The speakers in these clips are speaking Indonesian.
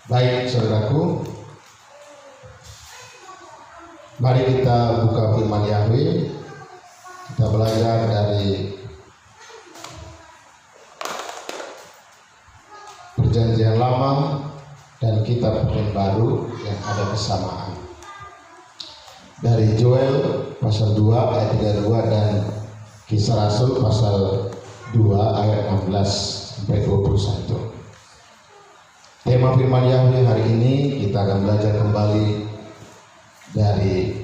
Baik saudaraku, mari kita buka firman Yahweh. Kita belajar dari Perjanjian Lama dan kitab Perjanjian Baru yang ada kesamaan. Dari Joel pasal 2 ayat 32 dan Kisah Rasul pasal 2 ayat 16 sampai 21. Tema firman Yahweh hari ini kita akan belajar kembali dari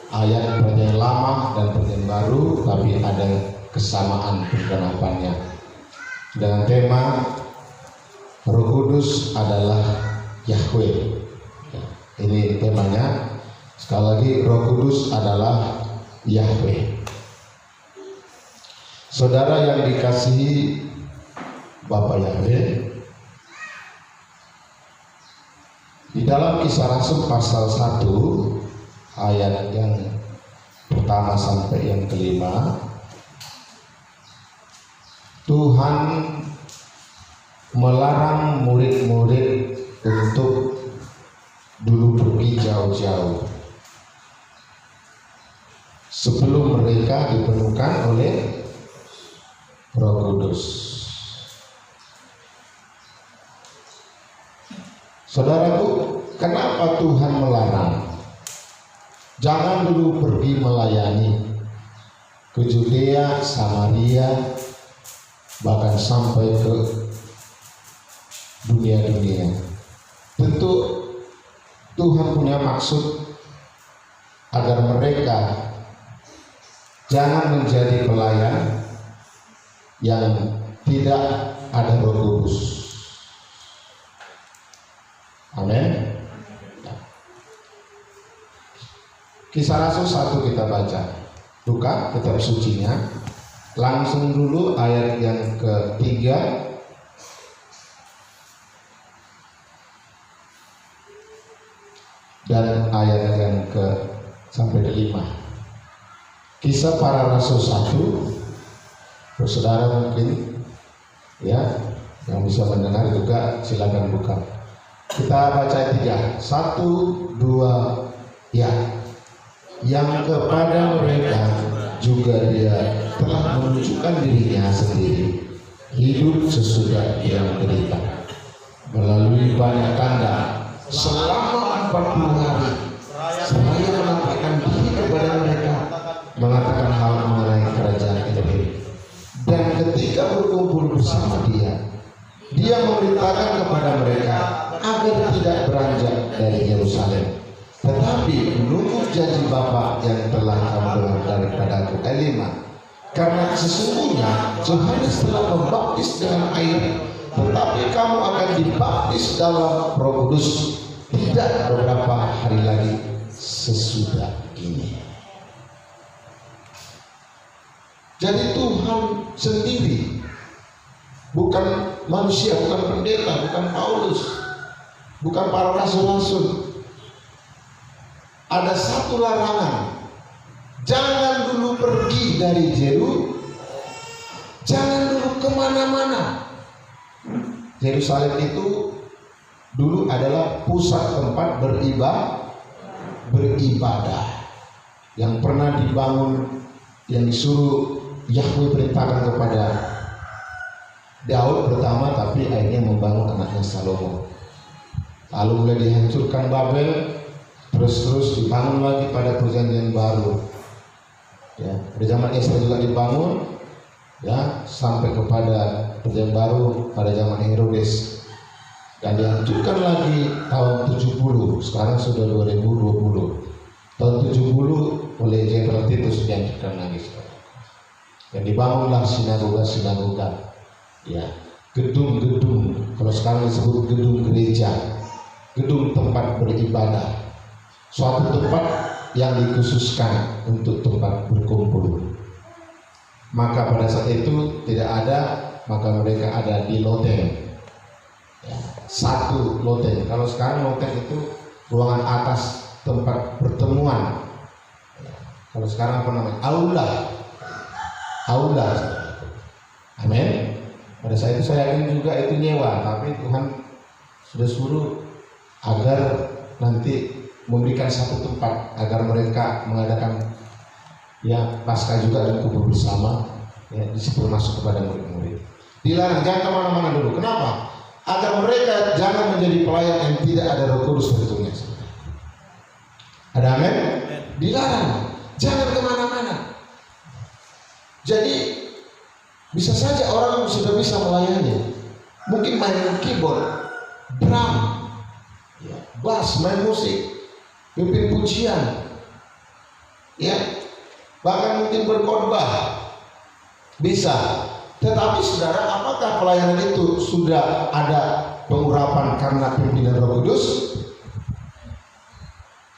ayat Perjanjian Lama dan Perjanjian Baru, tapi ada kesamaan penerapannya dengan tema Roh Kudus adalah Yahweh. Ini temanya. Sekali lagi, Roh Kudus adalah Yahweh. Saudara yang dikasihi Bapak Yahweh, di dalam Kisah Rasul pasal 1 ayat yang pertama sampai yang kelima, Tuhan melarang murid-murid untuk dulu pergi jauh-jauh sebelum mereka dipenuhkan oleh Roh Kudus. Saudaraku, kenapa Tuhan melarang? Jangan dulu pergi melayani ke Judea, Samaria, bahkan sampai ke dunia-dunia. Tentu Tuhan punya maksud agar mereka jangan menjadi pelayan yang tidak ada Roh Kudus. Amin. Kisah Rasul 1 kita baca. Buka kitab sucinya. Langsung dulu ayat yang ketiga dan ayat yang ke sampai 5. Kisah Para Rasul 1. Saudara mungkin ya yang bisa mendengar juga silakan buka. Kita baca 3, 1, 2, ya. Yang kepada mereka juga dia telah menunjukkan dirinya sendiri, hidup sesudah dia menderita melalui banyak tanda selama 40 hari, seraya menampakkan diri kepada mereka, mengatakan hal mengenai kerajaan Elohim. Dan ketika berkumpul bersama dia memberitakan kepada mereka agar tidak beranjak dari Yerusalem, tetapi menunggu janji Bapa yang telah kamu dengar daripadaku. Ayat 5. Karena sesungguhnya Yohanes telah membaptis dengan air, tetapi kamu akan dibaptis dalam Roh Kudus tidak beberapa hari lagi sesudah ini. Jadi Tuhan sendiri, bukan manusia, bukan pendeta, bukan Paulus, bukan para rasul-rasul. Ada satu larangan, jangan dulu pergi dari Yerusalem, jangan dulu kemana-mana. Yerusalem itu dulu adalah pusat tempat beribadah yang pernah dibangun, yang disuruh Yahweh perintahkan kepada Daud pertama, tapi akhirnya membangun anaknya Salomo. Lalu mulai dihancurkan Babel, terus dibangun lagi pada Perjanjian Baru. Ya, pada zaman Esra juga dibangun, ya, sampai kepada Perjanjian Baru pada zaman Herodes, dan dihancurkan lagi tahun 70. Sekarang sudah 2020. Tahun 70 oleh Jenderal Titus dihancurkan lagi. Dan dibangunlah sinagoga, ya, gedung-gedung, kalau sekarang disebut gedung gereja, gedung tempat beribadah, suatu tempat yang dikhususkan untuk tempat berkumpul. Maka pada saat itu tidak ada, maka mereka ada di loteng, ya, satu loteng. Kalau sekarang loteng itu ruangan atas tempat pertemuan, ya. Kalau sekarang apa namanya? Aula. Amin. Pada saat itu saya yakin juga itu nyewa, tapi Tuhan sudah suruh agar nanti memberikan satu tempat agar mereka mengadakan ya Paskah juga dan kubur bersama, ya disebut masuk kepada murid-murid. Dilarang, jangan kemana-mana dulu. Kenapa? Agar mereka jangan menjadi pelayan yang tidak ada Roh Kudus berikutnya. Ada amin? Dilarang, jangan kemana-mana. Jadi bisa saja orang sudah bisa melayani, mungkin main keyboard, drum, ya, bass, main musik, pimpin pujian, ya, bahkan mungkin berkhotbah, bisa. Tetapi saudara, apakah pelayanan itu sudah ada pengurapan karena pimpinan Roh Kudus?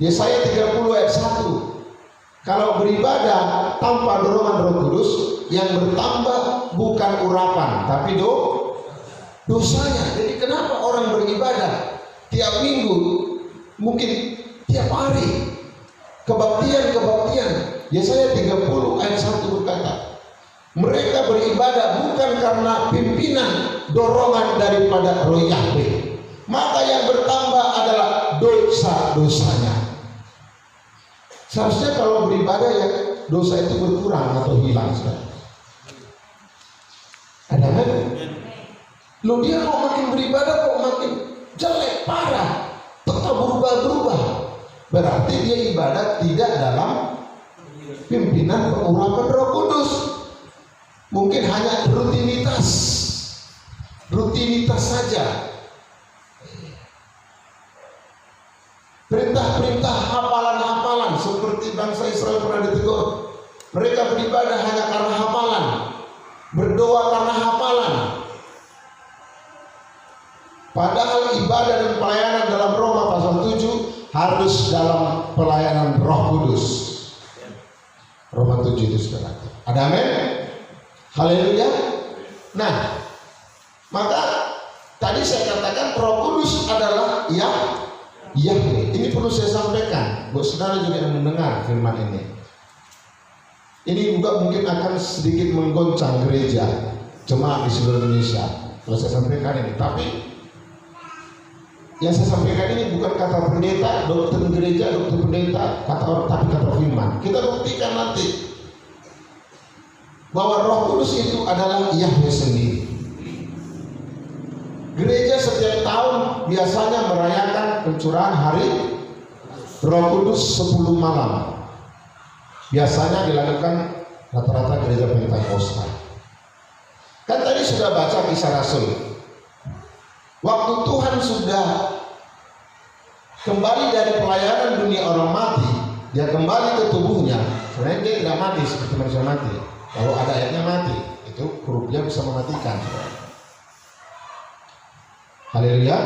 Yesaya 30 ayat 1. Kalau beribadah tanpa dorongan Roh Kudus, yang bertambah bukan urapan, tapi dosanya. Jadi kenapa orang beribadah tiap minggu, mungkin tiap hari, kebaktian. Yesaya 30 ayat 1 berkata, mereka beribadah bukan karena pimpinan dorongan daripada Roh Yahweh, maka yang bertambah adalah dosa-dosanya. Seharusnya kalau beribadah ya dosa itu berkurang atau hilang. Ada kan? Loh, dia kok makin beribadah kok makin jelek, parah, tetap berubah. Berarti dia ibadat tidak dalam pimpinan pengurapan Roh Kudus. Mungkin hanya rutinitas saja. Perintah-perintah, hafalan-hafalan, seperti bangsa Israel pernah ditegur. Mereka beribadah hanya karena hafalan, berdoa karena hafalan. Padahal ibadah dan pelayanan dalam Roma pasal 7 harus dalam pelayanan Roh Kudus. Roma 7 itu saudara. Ada amin? Haleluya. Nah, maka tadi saya katakan Roh Kudus adalah Yahweh. Ini perlu saya sampaikan buat saudara juga yang mendengar firman ini. Ini juga mungkin akan sedikit menggoncang gereja, jemaat di seluruh Indonesia kalau saya sampaikan ini. Tapi yang saya sampaikan ini bukan kata pendeta, dokter gereja, dokter pendeta, kata orang, tapi kata firman. Kita buktikan nanti bahwa Roh Kudus itu adalah Yahweh sendiri. Gereja setiap tahun biasanya merayakan pencurahan hari Roh Kudus 10 malam. Biasanya dilakukan rata-rata gereja Pentakosta. Kan tadi sudah baca Kisah Rasul. Waktu Tuhan sudah kembali dari pelayanan dunia orang mati, dia kembali ke tubuhnya. Sebenarnya dia tidak mati seperti manusia mati. Kalau ada ayatnya mati, itu huruf dia bisa mematikan. Haleluya.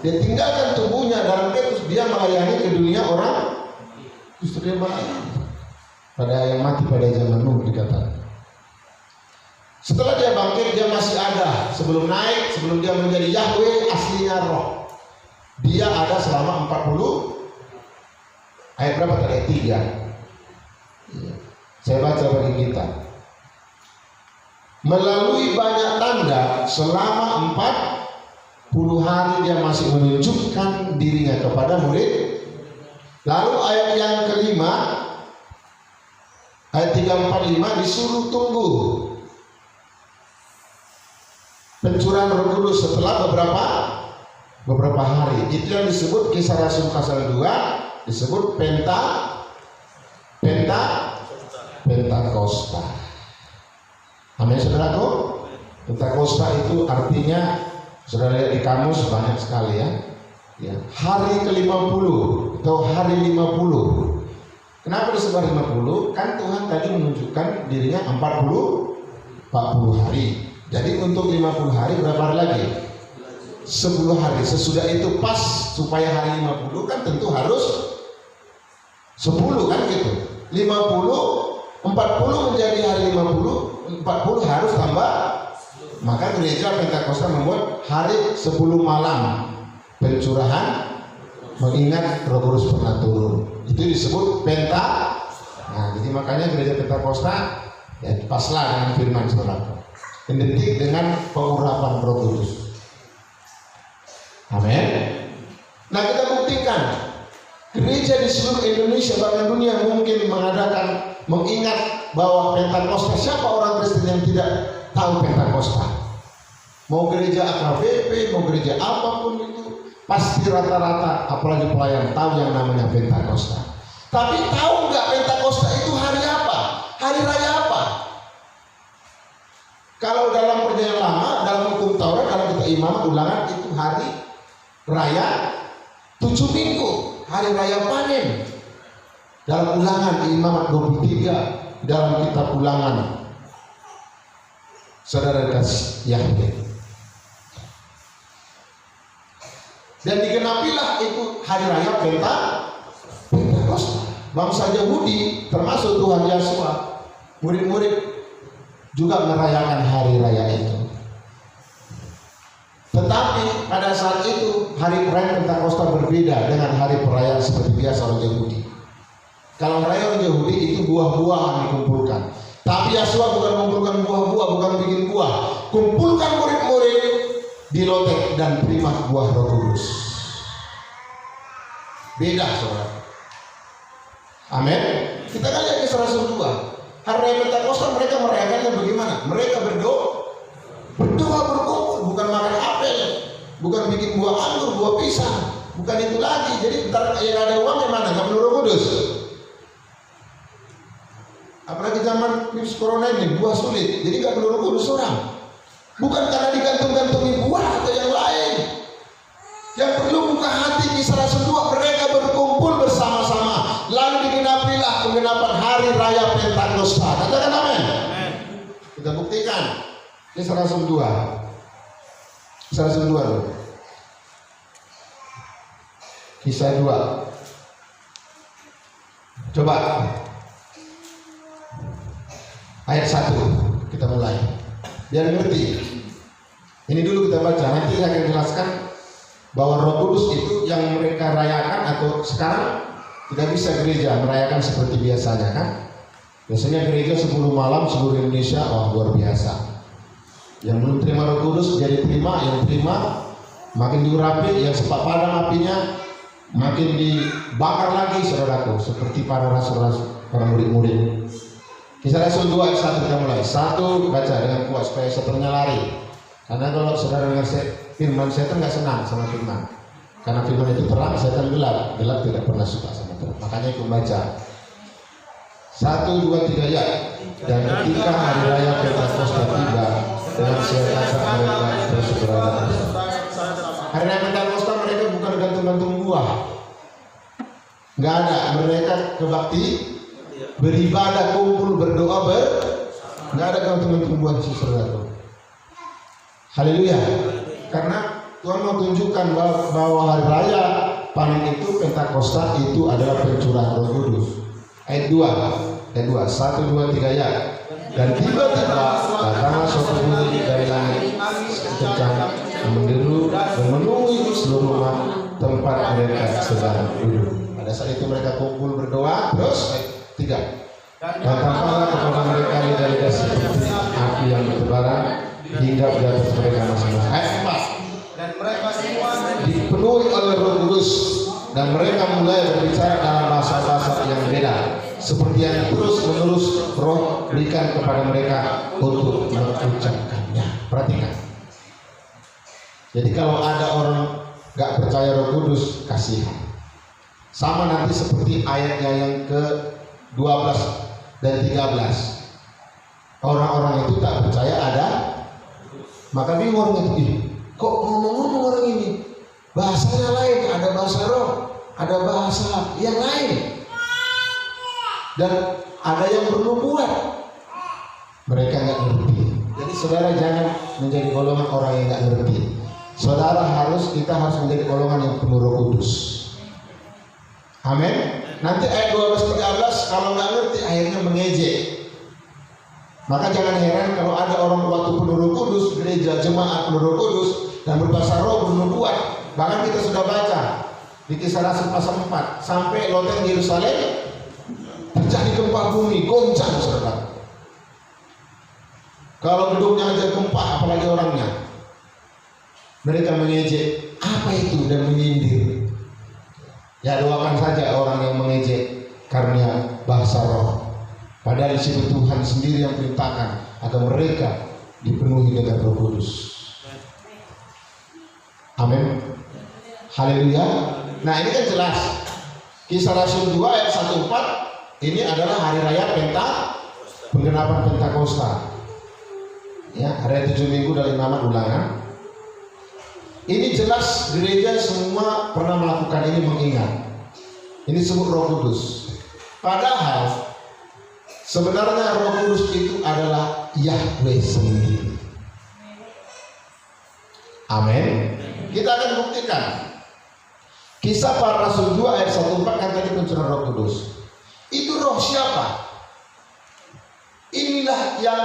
Dia tinggalkan tubuhnya dalam terus dia melayani ke dunia orang. Justru dia melayani pada yang mati pada zaman Nuh dikatakan. Setelah dia bangkit, dia masih ada. Sebelum naik, sebelum dia menjadi Yahweh aslinya roh, dia ada selama 40. Ayat berapa tadi? Ayat 3. Saya baca bagi kita. Melalui banyak tanda selama 40 hari dia masih menunjukkan dirinya kepada murid. Lalu ayat yang kelima, ayat 345 disuruh tunggu pencurahan Roh Kudus setelah beberapa hari. Itu yang disebut Kisah Rasul pasal 2, disebut Pentakosta. Amin saudaraku. Pentakosta itu artinya, saudara lihat di kamus banyak sekali ya. Hari ke-50 atau hari 50. Kenapa disebut 50? Kan Tuhan tadi menunjukkan dirinya 40 hari. Jadi untuk 50 hari berapa hari lagi? 10 hari. Sesudah itu pas supaya hari 50 kan tentu harus 10 kan gitu. 40 menjadi hari 50, 40 harus tambah. Maka gereja Pentakosta membuat hari 10 malam pencurahan mengingat Roh Kudus pernah turun. Itu disebut Nah, jadi makanya gereja Pentakosta ya paslah dengan firman saudara. Identik dengan pengurapan Roh Kudus. Amin. Nah, kita buktikan gereja di seluruh Indonesia bahkan dunia mungkin mengingat bahwa Pentakosta. Siapa orang Kristen yang tidak tahu Pentakosta? Mau gereja AKBP, mau gereja apapun itu, pasti rata-rata apalagi pelayan tahu yang namanya Pentakosta. Tapi tahu nggak Pentakosta itu hari apa? Hari raya apa? Kalau dalam perjanjian lama, dalam hukum Taurat, dalam kitab Imamat Ulangan itu hari raya 7 minggu, hari raya panen. Dalam Ulangan Imamat 23, dalam kitab Ulangan, saudara kasih Yahweh. Dan digenapilah itu hari raya Pentakosta. Bangsa Yahudi termasuk Tuhan Yesus, murid-murid juga merayakan hari raya itu. Tetapi pada saat itu hari raya Pentakosta berbeda dengan hari perayaan seperti biasa orang Yahudi. Kalau raya orang Yahudi itu buah-buahan dikumpulkan. Tapi Yesua bukan mengumpulkan buah-buah, bukan bikin buah. Kumpulkan murid-murid di lotek dan terima buah Roh Kudus. Beda, saudara. Amin. Kita kan lihat Kisah Rasul 2. Hari raya Pentakosta mereka merayakannya bagaimana? Mereka berdoa berkumpul, bukan makan apel, bukan bikin buah anggur, buah pisang, bukan itu lagi. Jadi ntar yang ada uang yang mana? Nggak perlu Roh Kudus. Apalagi zaman virus corona ini, buah sulit, jadi nggak perlu Roh Kudus orang. Bukan karena digantung-gantungi buah atau yang lain. Yang perlu buka hati. Kisah Rasul 2, mereka berkumpul bersama-sama, lalu digenapilah penggenapan hari raya Pentakosta. Katakan amin. Kita buktikan Kisah Rasul 2. Kisah Rasul 2 loh. Kisah 2. Coba ayat 1 kita mulai biar ngerti. Ini dulu kita baca, nanti saya akan jelaskan bahwa Roh Kudus itu yang mereka rayakan atau sekarang tidak bisa gereja merayakan seperti biasanya kan. Biasanya gereja 10 malam seluruh Indonesia, wah luar biasa. Yang belum terima Roh Kudus jadi terima, yang terima makin diurapi, yang sempat padam apinya makin dibakar lagi, saudaraku, seperti para rasul-rasul, para murid-murid. Kisah Rasul 2 ayat 1 kita mulai. 1 baca dengan kuat supaya setelahnya lari. Karena kalau saudara dengar firman, setan nggak senang sama firman. Karena firman itu terang, setan gelap. Gelap tidak pernah suka sama terang. Makanya ikut baca. 1, 2, 3 ya. Dan ketika hari raya Pentakosta tiba, dengan siapa mereka terus berada. Hari raya Pentakosta mereka bukan gantung-gantung buah. Nggak ada. Mereka kebakti, beribadah, kumpul, berdoa, nggak ada gantung-gantung buah di saudara. Haleluya. Karena Tuhan mau tunjukkan bahwa hari raya panen itu Pentakosta itu adalah pencurahan Roh Kudus. Ayat 2, 1, 2, 3 ya. Dan tiba-tiba datanglah suatu bunyi dari langit kencang menderu dan memenuhi seluruh tempat mereka sedang duduk. Pada saat itu mereka kumpul berdoa. Terus ayat 3. Dan tampaklah kepada mereka lidah-lidah seperti api yang bertebaran hingga di atas mereka masing-masing. Ayat 4. Dan mereka semua dipenuhi oleh Roh Kudus dan mereka mulai berbicara dalam bahasa-bahasa yang beda, seperti yang terus-menerus Roh berikan kepada mereka untuk mengucapkannya. Perhatikan. Jadi kalau ada orang nggak percaya Roh Kudus, kasihan. Sama nanti seperti ayatnya yang ke-12 dan 13. Orang-orang itu tak percaya ada, maka bingung itu. Kok ngomong-ngomong orang ini bahasanya lain, ada bahasa roh, ada bahasa yang lain, dan ada yang bernubuat. Mereka nggak ngerti. Jadi saudara jangan menjadi golongan orang yang nggak ngerti. Kita harus menjadi golongan yang penuh Roh Kudus. Amin. Nanti ayat 12-13 kalau nggak ngerti akhirnya mengejek. Maka jangan heran kalau ada orang waktu penuh Roh Kudus, gereja jemaat penuh Roh Kudus dan berbahasa roh bernubuat. Bahkan kita sudah baca di Kisah Rasul pasal 4 sampai loteng Yerusalem terjadi gempa bumi, goncang saudara. Kalau gedungnya aja gempa, apalagi orangnya. Mereka mengejek apa itu dan menyindir. Ya doakan saja orang yang mengejek karena bahasa roh. Padahal di sini Tuhan sendiri yang perintahkan agar mereka dipenuhi dengan Roh Kudus. Amin. Haleluya. Nah ini kan jelas. Kisah Rasul 2 ayat 14 ini adalah hari raya penggenapan Pentakosta. Ya, hari 7 minggu dari nama ulangan. Ini jelas gereja semua pernah melakukan ini mengingat. Ini disebut Roh Kudus. Padahal sebenarnya Roh Kudus itu adalah Yahweh sendiri. Amin. Kita akan buktikan. Kisah Para Rasul 2 ayat 14 kan tadi pencurahan Roh Kudus. Itu roh siapa? Inilah yang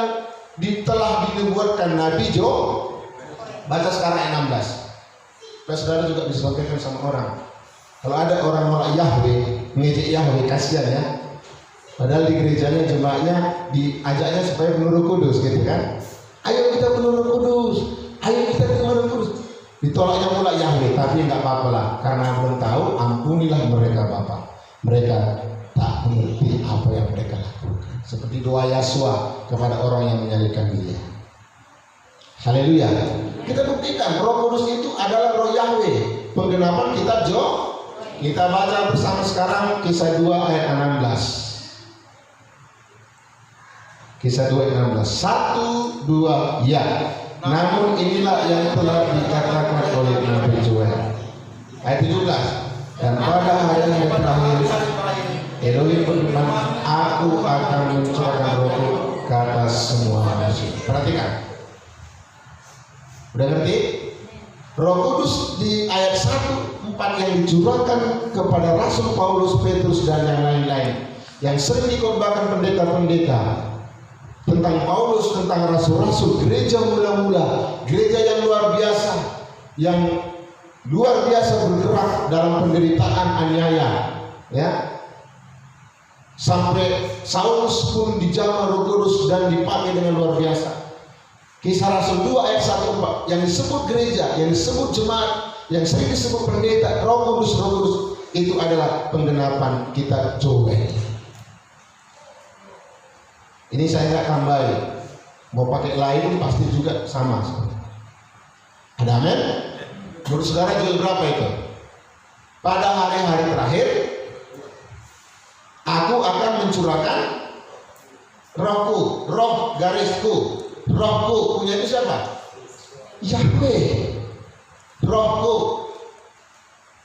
telah dinubuatkan Nabi Joel. Baca sekarang ayat 16. Supaya saudara juga bisa sampaikan sama orang. Kalau ada orang nolak Yahweh, mengejek Yahweh, kasihan ya. Padahal di gerejanya jemaatnya diajaknya supaya penuh Roh Kudus gitu kan. Ayo kita penuh Roh Kudus. Ayo kita penuh Roh Kudus. Ditolaknya pula Yahweh, tapi nggak apa-apa lah. Karena belum tahu, ampunilah mereka Bapa. Mereka tak mengerti apa yang mereka lakukan. Seperti doa Yasua kepada orang yang menyalibkan dia. Haleluya. Kita buktikan Roh Kudus itu adalah Roh Yahweh. Penggenapan kitab Joel. Kita baca bersama sekarang Kisah 2 ayat 16. Kisah 2 ayat 16. 1, 2, ya. Namun inilah yang telah dikatakan oleh Nabi Joel. Ayat 17. Dan pada hari yang terakhir Elohim berfirman, aku akan mencurahkan rohku ke atas semua manusia. Perhatikan. Udah ngerti? Roh Kudus di ayat 1, 4 yang dicurahkan kepada Rasul Paulus, Petrus dan yang lain-lain yang sering dikhotbahkan pendeta-pendeta tentang Paulus, tentang rasul-rasul, gereja mula-mula, gereja yang luar biasa bergerak dalam penderitaan aniaya, ya. Sampai Saulus pun dijamah Roh Kudus dan dipakai dengan luar biasa. Kisah Rasul 2 ayat 1-4 yang disebut gereja, yang disebut jemaat, yang sering disebut pendeta, Roh Kudus itu adalah penggenapan kitab Joel. Ini saya nggak tambahin, mau pakai lain pasti juga sama. Ada amin? Menurut saudara Joel berapa itu? Pada hari-hari terakhir, aku akan mencurahkan rohku, roh garisku. Rohku punya itu siapa? Yahweh. Rohku.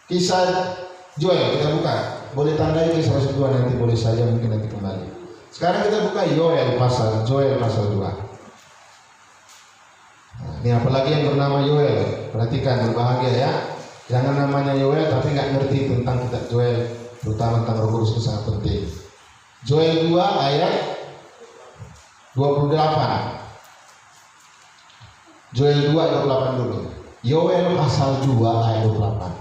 Kisah Joel kita buka. Boleh tandai Kisah Rasul 2 nanti, boleh saja mungkin nanti kembali. Sekarang kita buka Joel pasal 2. Nah, ini apalagi yang bernama Joel. Perhatikan, berbahagia ya. Jangan namanya Joel tapi nggak ngerti tentang kitab Joel, terutama tentang Roh Kudus, itu sangat penting. Joel 2 ayat 28. Joel 2 ayat 28 dulu. Joel pasal 2 ayat 28.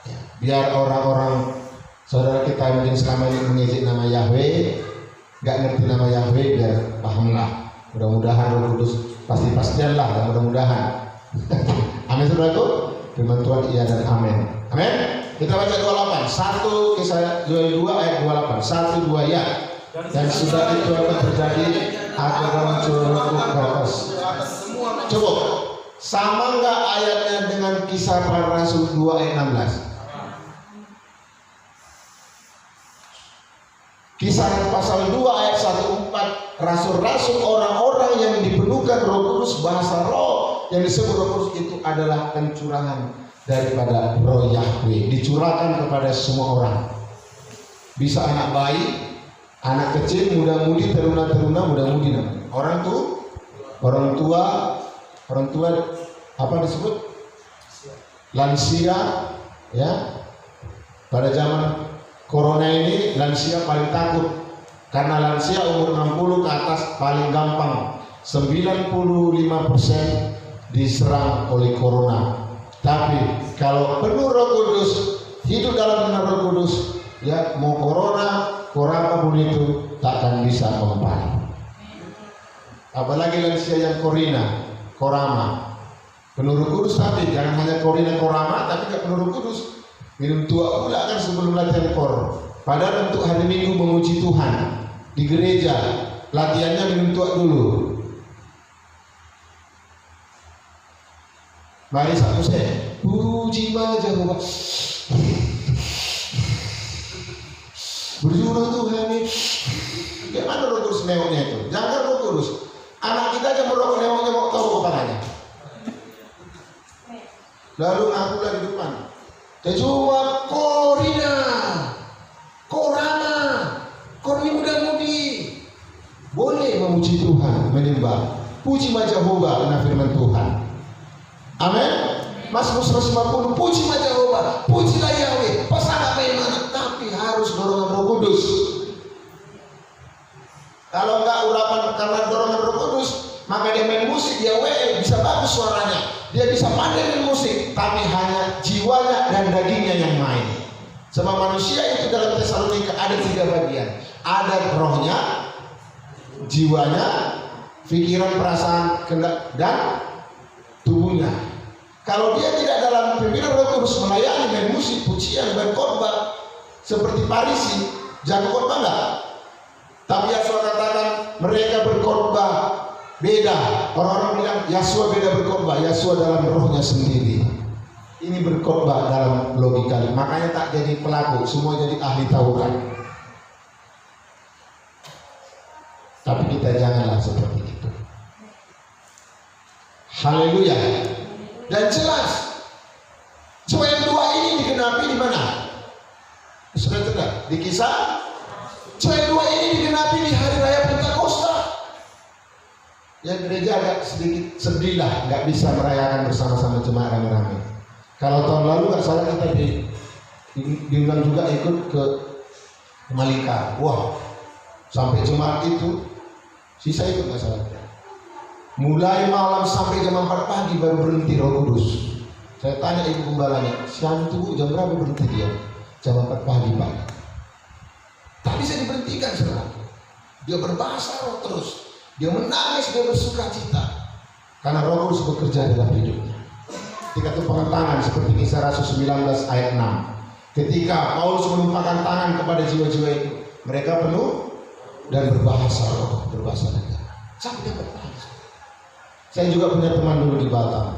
Ya, biar orang-orang saudara kita mungkin selama ini mengejek nama Yahweh, nggak ngerti nama Yahweh, biar pahamlah. Mudah-mudahan Roh Kudus pasti-pastian lah, mudah-mudahan. Amin saudaraku. Firman Tuhan iya dan amin. Amin. Kita baca 28. 1 Kisah Joel 2 ayat 28. 1, 2 ya. Dan sudah itu akan terjadi, aku akan mencurahkan ke atas. Coba sama nggak ayatnya dengan Kisah Para Rasul 2 ayat 16? Kisah pasal 2 ayat 1-4, rasul-rasul, orang-orang yang dipenuhkan Roh Kudus, bahasa roh yang disebut Roh Kudus itu adalah pencurahan daripada Roh Yahweh, dicurahkan kepada semua orang. Bisa anak bayi, anak kecil, muda-mudi, teruna-teruna, muda-mudi namanya. Orang tua apa disebut? Lansia, ya. Pada zaman corona ini lansia paling takut, karena lansia umur 60 ke atas paling gampang. 95% diserang oleh corona. Tapi kalau penuh Roh Kudus, hidup dalam benar Roh Kudus, ya, mau corona apapun itu takkan bisa mempan. Apalagi lansia yang korama, penuh Roh Kudus, tapi jangan hanya korina korama, tapi tidak penuh Roh Kudus. Minum tua pula kan sebelum latihan kor. Padahal untuk hari Minggu memuji Tuhan di gereja, latihannya minum tua dulu. Mari satu saya, puji Jehovah. Berjurah Tuhan ini. Gimana Roh Kudus neoknya itu? Jangan Roh Kudus. Anak kita aja merokok neoknya mau tahu kepalanya. Lalu aku di depan. Cuma Korina, Korana, Korni muda-mudi. Boleh memuji Tuhan, menyembah. Puji Jehovah, benar firman Tuhan. Amin. Mazmur 150, puji Jehovah, pujilah Yahweh. Pasang bagaimana? Tapi harus dorongan Roh Kudus. Kalau enggak urapan karena dorongan Roh Kudus, maka dia main musik, dia bisa bagus suaranya, dia bisa pandai main musik, tapi hanya jiwanya dan dagingnya yang main. Sebab manusia itu dalam Tesalonika ada 3 bagian, ada rohnya, jiwanya, pikiran, perasaan, dan tubuhnya. Kalau dia tidak dalam pimpinan Roh Kudus melayani, main musik, pujian, berkhotbah seperti Farisi, jago khotbah enggak? Tapi Yesua katakan mereka berkhotbah beda. Orang-orang bilang Yesua beda berkhotbah. Yesua dalam rohnya sendiri. Ini berkhotbah dalam logika. Makanya tak jadi pelaku, semua jadi ahli taurat. Tapi kita janganlah seperti itu. Haleluya. Dan jelas Joel 2 ini digenapi di mana? Sudah tidak? Di Kisah Joel 2 ini digenapi di hari raya Pentakosta. Ya gereja agak sedikit sedih lah, nggak bisa merayakan bersama-sama jemaat rame-rame. Kalau tahun lalu nggak salah kita diundang juga ikut ke Malika. Wah, sampai jemaat itu sisa ikut nggak salah. Mulai malam sampai jam 4 pagi baru berhenti Roh Kudus. Saya tanya ibu gembalanya, siang itu jam berapa berhenti dia? Jam 4 pagi Pak. Tak bisa diberhentikan saudara. Dia berbahasa roh terus. Dia menangis, dia bersuka cita. Karena Roh Kudus bekerja dalam hidupnya. Ketika tumpahkan tangan seperti Kisah Rasul 19 ayat 6. Ketika Paulus menumpahkan tangan kepada jiwa-jiwa itu, mereka penuh dan berbahasa roh, berbahasa negara. Sampai dapat bahasa. Saya juga punya teman dulu di Batam.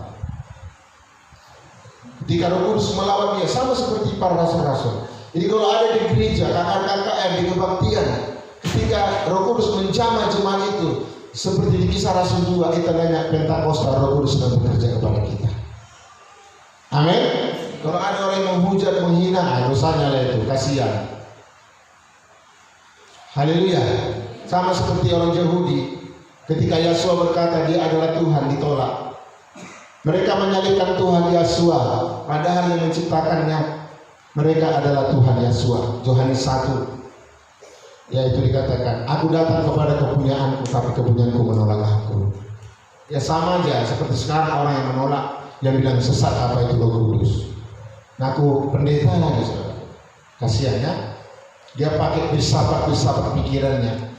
Ketika Roh Kudus melawan dia, sama seperti para rasul-rasul. Jadi kalau ada di gereja, kakak-kakak di kebaktian, ketika Roh Kudus menjamah jemaat itu, seperti di Kisah Rasul 2, kita nanya Pentakosta, Roh Kudus sedang bekerja kepada kita. Amin. Kalau ada orang yang menghujat, menghina, dosanya lah itu, kasihan. Haleluya. Sama seperti orang Yahudi, ketika Yesua berkata dia adalah Tuhan, ditolak. Mereka menyalibkan Tuhan Yesua, padahal yang menciptakannya mereka adalah Tuhan Yesua. Yohanes 1, yaitu dikatakan, aku datang kepada kepunyaanku, tapi kepunyaanku menolak aku. Ya sama aja seperti sekarang orang yang menolak, yang bilang sesat apa itu Roh Kudus. Ngaku pendeta lagi saudara. Kasihannya, dia pakai filsafat pikirannya.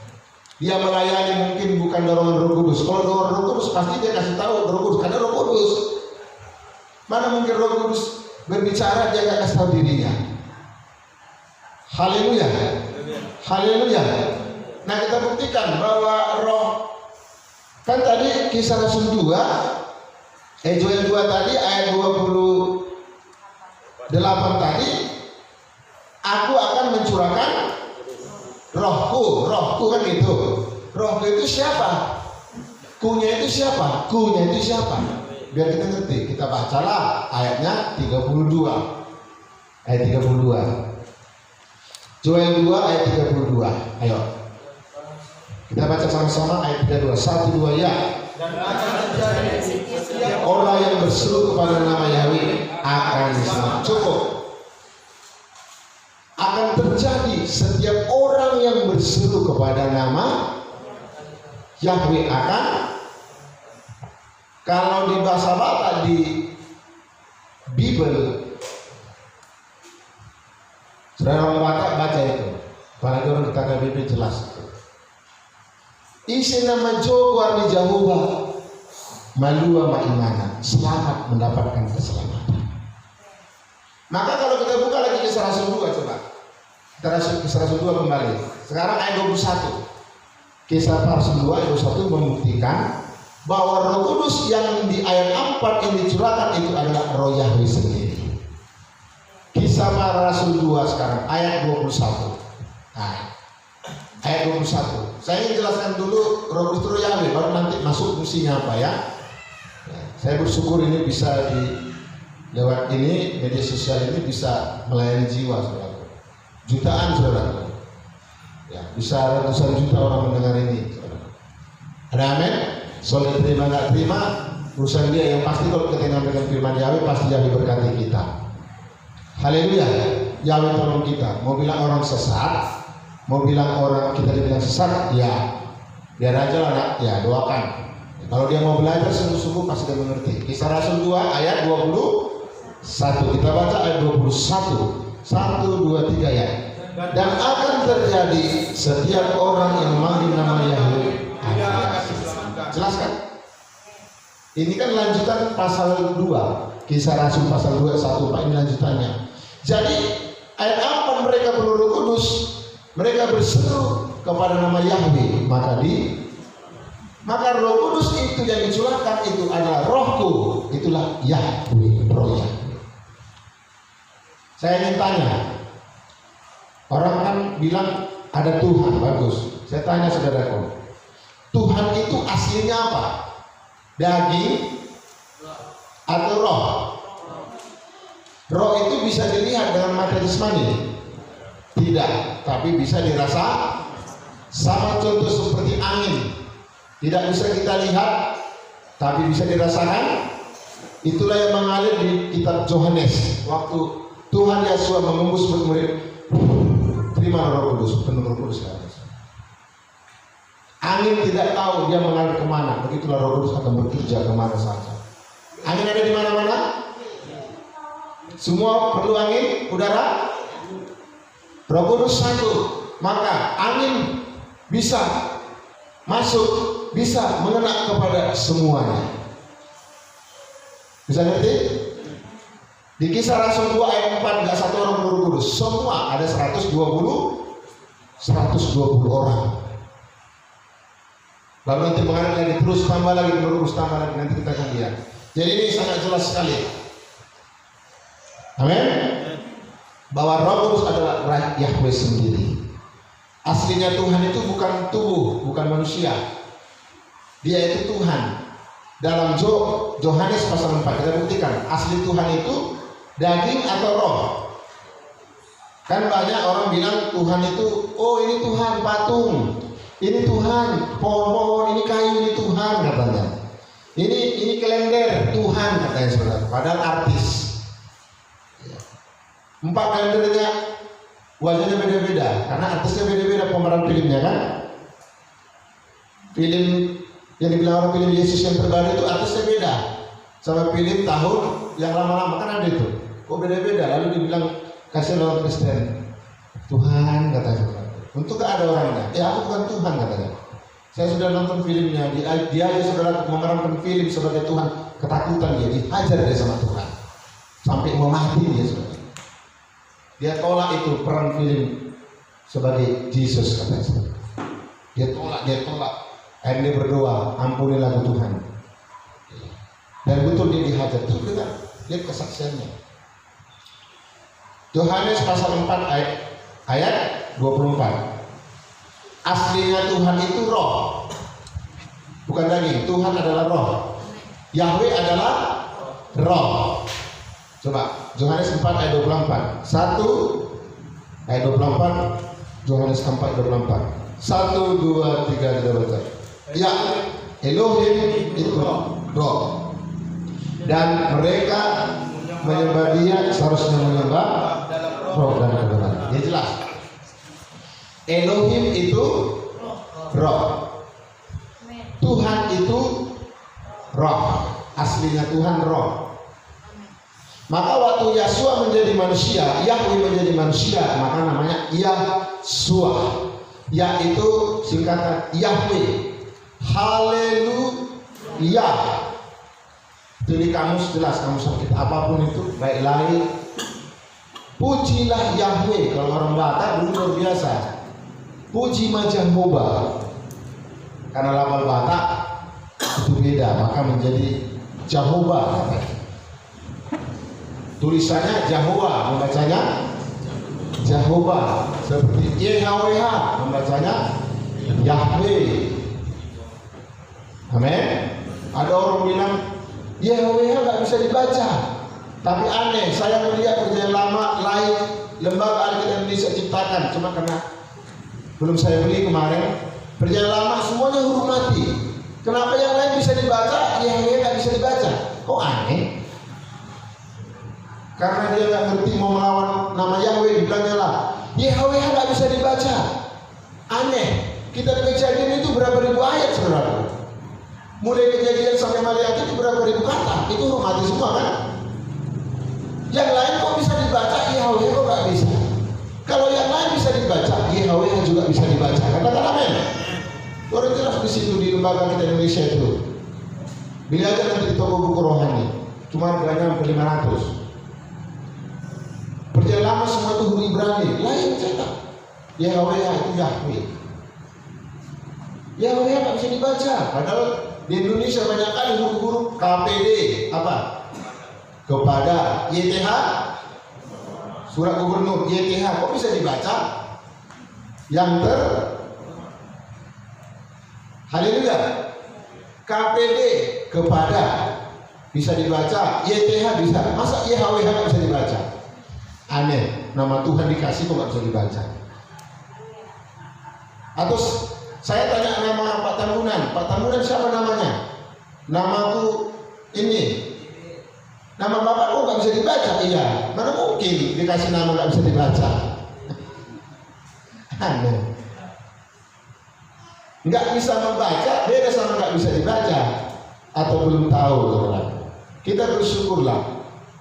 Dia melayani mungkin bukan dorongan Roh Kudus. Kalau dorongan Roh Kudus pasti dia kasih tahu Roh Kudus, karena Roh Kudus. Mana mungkin Roh Kudus berbicara dia nggak kasih tahu dirinya. Haleluya. Haleluya. Nah kita buktikan bahwa roh, kan tadi Kisah Rasul 2, Joel 2 tadi ayat 28 tadi, aku akan mencurahkan rohku kan gitu. Rohku itu siapa? Kunya itu siapa? Kunya itu siapa? Biar kita ngerti, kita bacalah ayatnya 32. Ayat 32. Joel 2 ayat 32. Ayo. Kita baca sama-sama ayat 32. 1 2 ya. Orang yang berseru kepada nama Yahweh akan diselamatkan. Cukup. Akan terjadi setiap orang yang berseru kepada nama Yahweh akan. Kalau di bahasa Batak di Bible, saudara orang Batak baca itu. Apalagi orang kita KBB jelas. Isi nama Jehovah ni Jehovah malua ma'imana, selamat mendapatkan keselamatan. Maka kalau kita buka Kisah Rasul 2 coba. Kisah Rasul 2 kembali. Sekarang ayat 21. Kisah Rasul 2 ayat 21 membuktikan bahwa Roh Kudus yang di ayat 4 yang dicurahkan itu adalah Roh Yahweh sendiri. Kisah para Rasul 2 sekarang ayat 21. Nah, ayat 21. Saya ingin jelaskan dulu Roh Kudus itu Roh Yahweh, baru nanti masuk fungsinya apa ya. Saya bersyukur ini bisa lewat ini media sosial ini bisa melayani jiwa, saudara. Jutaan, saudara. Ya, bisa ratusan juta orang mendengar ini, saudara. Ada amin? Soal terima nggak terima urusan dia, yang pasti kalau kita menyampaikan firman Yahweh pasti Yahweh berkati kita. Haleluya. Yahweh tolong kita. Mau bilang orang sesat, mau bilang orang kita dibilang sesat, ya biar aja lah, ya doakan. Kalau dia mau belajar sungguh-sungguh pasti dia mengerti. Kisah Rasul 2 ayat 21. Kita baca ayat 21. 1, 2, 3 ya. Dan akan terjadi setiap orang yang memanggil nama Yahweh. Jelaskan. Ini kan lanjutan pasal 2. Kisah Rasul pasal 2 1 Pak, ini lanjutannya. Jadi ayat 4 mereka perlu Roh Kudus. Mereka berseru kepada nama Yahweh, maka Roh Kudus itu yang dicurahkan itu adalah Rohku, itulah Yahweh, Roh Yahweh. Saya ingin tanya, orang kan bilang ada Tuhan, bagus. Saya tanya saudaraku, Tuhan itu aslinya apa? Daging atau roh? Roh itu bisa dilihat dengan mata jasmani? Tidak, tapi bisa dirasa. Sama contoh seperti angin. Tidak bisa kita lihat, tapi bisa dirasakan. Itulah yang mengalir di kitab Yohanes. Waktu Tuhan Yesus mengembus murid, terima Roh Kudus, penuh Roh Kudus. Angin tidak tahu dia mengalir kemana. Begitulah Roh Kudus akan bekerja kemana saja. Angin ada di mana-mana. Semua perlu angin, udara. Roh Kudus satu, maka angin bisa masuk, bisa mengena kepada semuanya. Bisa ngerti? Di Kisah Rasul 2 ayat 4 nggak satu orang Roh Kudus, semua ada 120 orang. Lalu nanti mengalir lagi terus tambah lagi Roh Kudus, tambah lagi, nanti kita akan lihat. Jadi ini sangat jelas sekali. Amin. Bahwa Roh Kudus adalah Yahweh sendiri. Aslinya Tuhan itu bukan tubuh, bukan manusia. Dia itu Tuhan. Dalam Yohanes pasal 4 kita buktikan asli Tuhan itu daging atau roh. Kan banyak orang bilang Tuhan itu, oh ini Tuhan patung, ini Tuhan pohon-pohon, ini kayu, ini Tuhan katanya. Ini kalender Tuhan katanya saudara. Padahal artis. 4 kalendernya wajahnya beda-beda karena artisnya beda-beda, pemeran filmnya kan. Film yang dibilang orang film Yesus yang terbaru itu artisnya beda sama film tahun yang lama-lama, kan ada itu. Kok beda-beda? Lalu dibilang kasih lawan Kristen. Tuhan katanya. Untuk ada orangnya. Ya aku bukan Tuhan katanya. Saya sudah nonton filmnya. Dia aja saudara memerankan film sebagai Tuhan. Ketakutan dia, dihajar dia sama Tuhan. Sampai mau mati dia saudara. Dia tolak itu peran film sebagai Yesus katanya. Dia tolak. Akhirnya dia berdoa, ampunilah Tuhan. Dan betul dia dihajar. Itu dengar, lihat kesaksiannya. Yohanes pasal 4 ayat 24. Aslinya Tuhan itu roh, bukan daging. Tuhan adalah roh. Yahweh adalah roh. Coba Yohanes 4 ayat 24. 1 ayat 24. Yohanes 4 ayat 24. 1, 2, 3 kita baca. Ya, Elohim itu roh. Dan mereka menyembah dia seharusnya menyembah roh dan kebenaran. Ini jelas. Elohim itu roh. Tuhan itu roh. Aslinya Tuhan roh. Maka waktu Yahshua menjadi manusia, Yahweh menjadi manusia, maka namanya Yahshua. Yaitu singkatan Yahweh. Haleluya. Jadi kamus jelas, kamus sakit apapun itu, baik lahir, Pujilah Yahweh. Kalau orang Batak dulu luar biasa. Puji Jehovah. Karena lafal Batak itu beda, maka menjadi Jehovah. Tulisannya Jehovah, membacanya Jehovah. Seperti YHWH, membacanya Yahweh. Amin. Ada orang bilang YHWH nggak bisa dibaca. Tapi aneh, saya melihat perjanjian lama lain lembaga Alkitab Indonesia ciptakan, cuma karena belum saya beli kemarin. Perjanjian lama semuanya huruf mati. Kenapa yang lain bisa dibaca, YHWH nggak bisa dibaca? Kok aneh? Karena dia nggak ngerti mau melawan nama Yahweh, dibilangnya lah YHWH nggak bisa dibaca. Aneh. Kitab Kejadian itu berapa ribu ayat saudara? Mulai Kejadian sampai Maliaki itu berapa ribu kata? Itu huruf mati semua kan? Yang lain kok bisa dibaca, YHWH kok nggak bisa? Kalau yang lain bisa dibaca, YHWH juga bisa dibaca. Katakan amin. Orang jelas di situ di lembaga kita Indonesia itu. Beli aja nanti di toko buku rohani. Cuma harganya hampir 500. Perjanjian lama semua itu huruf Ibrani, lain cetak. YHWH itu Yahweh. YHWH nggak bisa dibaca. Padahal di Indonesia banyak kali huruf-huruf KPD apa? Kepada YTH, surat gubernur YTH, kok bisa dibaca? Yang haleluya. KPD kepada bisa dibaca, YTH bisa. Masa YHWH nggak bisa dibaca? Aneh, nama Tuhan dikasih kok nggak bisa dibaca. Atau saya tanya nama Pak Tambunan siapa namanya? Namaku ini. Nama bapak kok nggak bisa dibaca? Iya, mana mungkin dikasih nama nggak bisa dibaca? Aneh. Nggak bisa membaca beda sama nggak bisa dibaca atau belum tahu, teman. Kita bersyukurlah.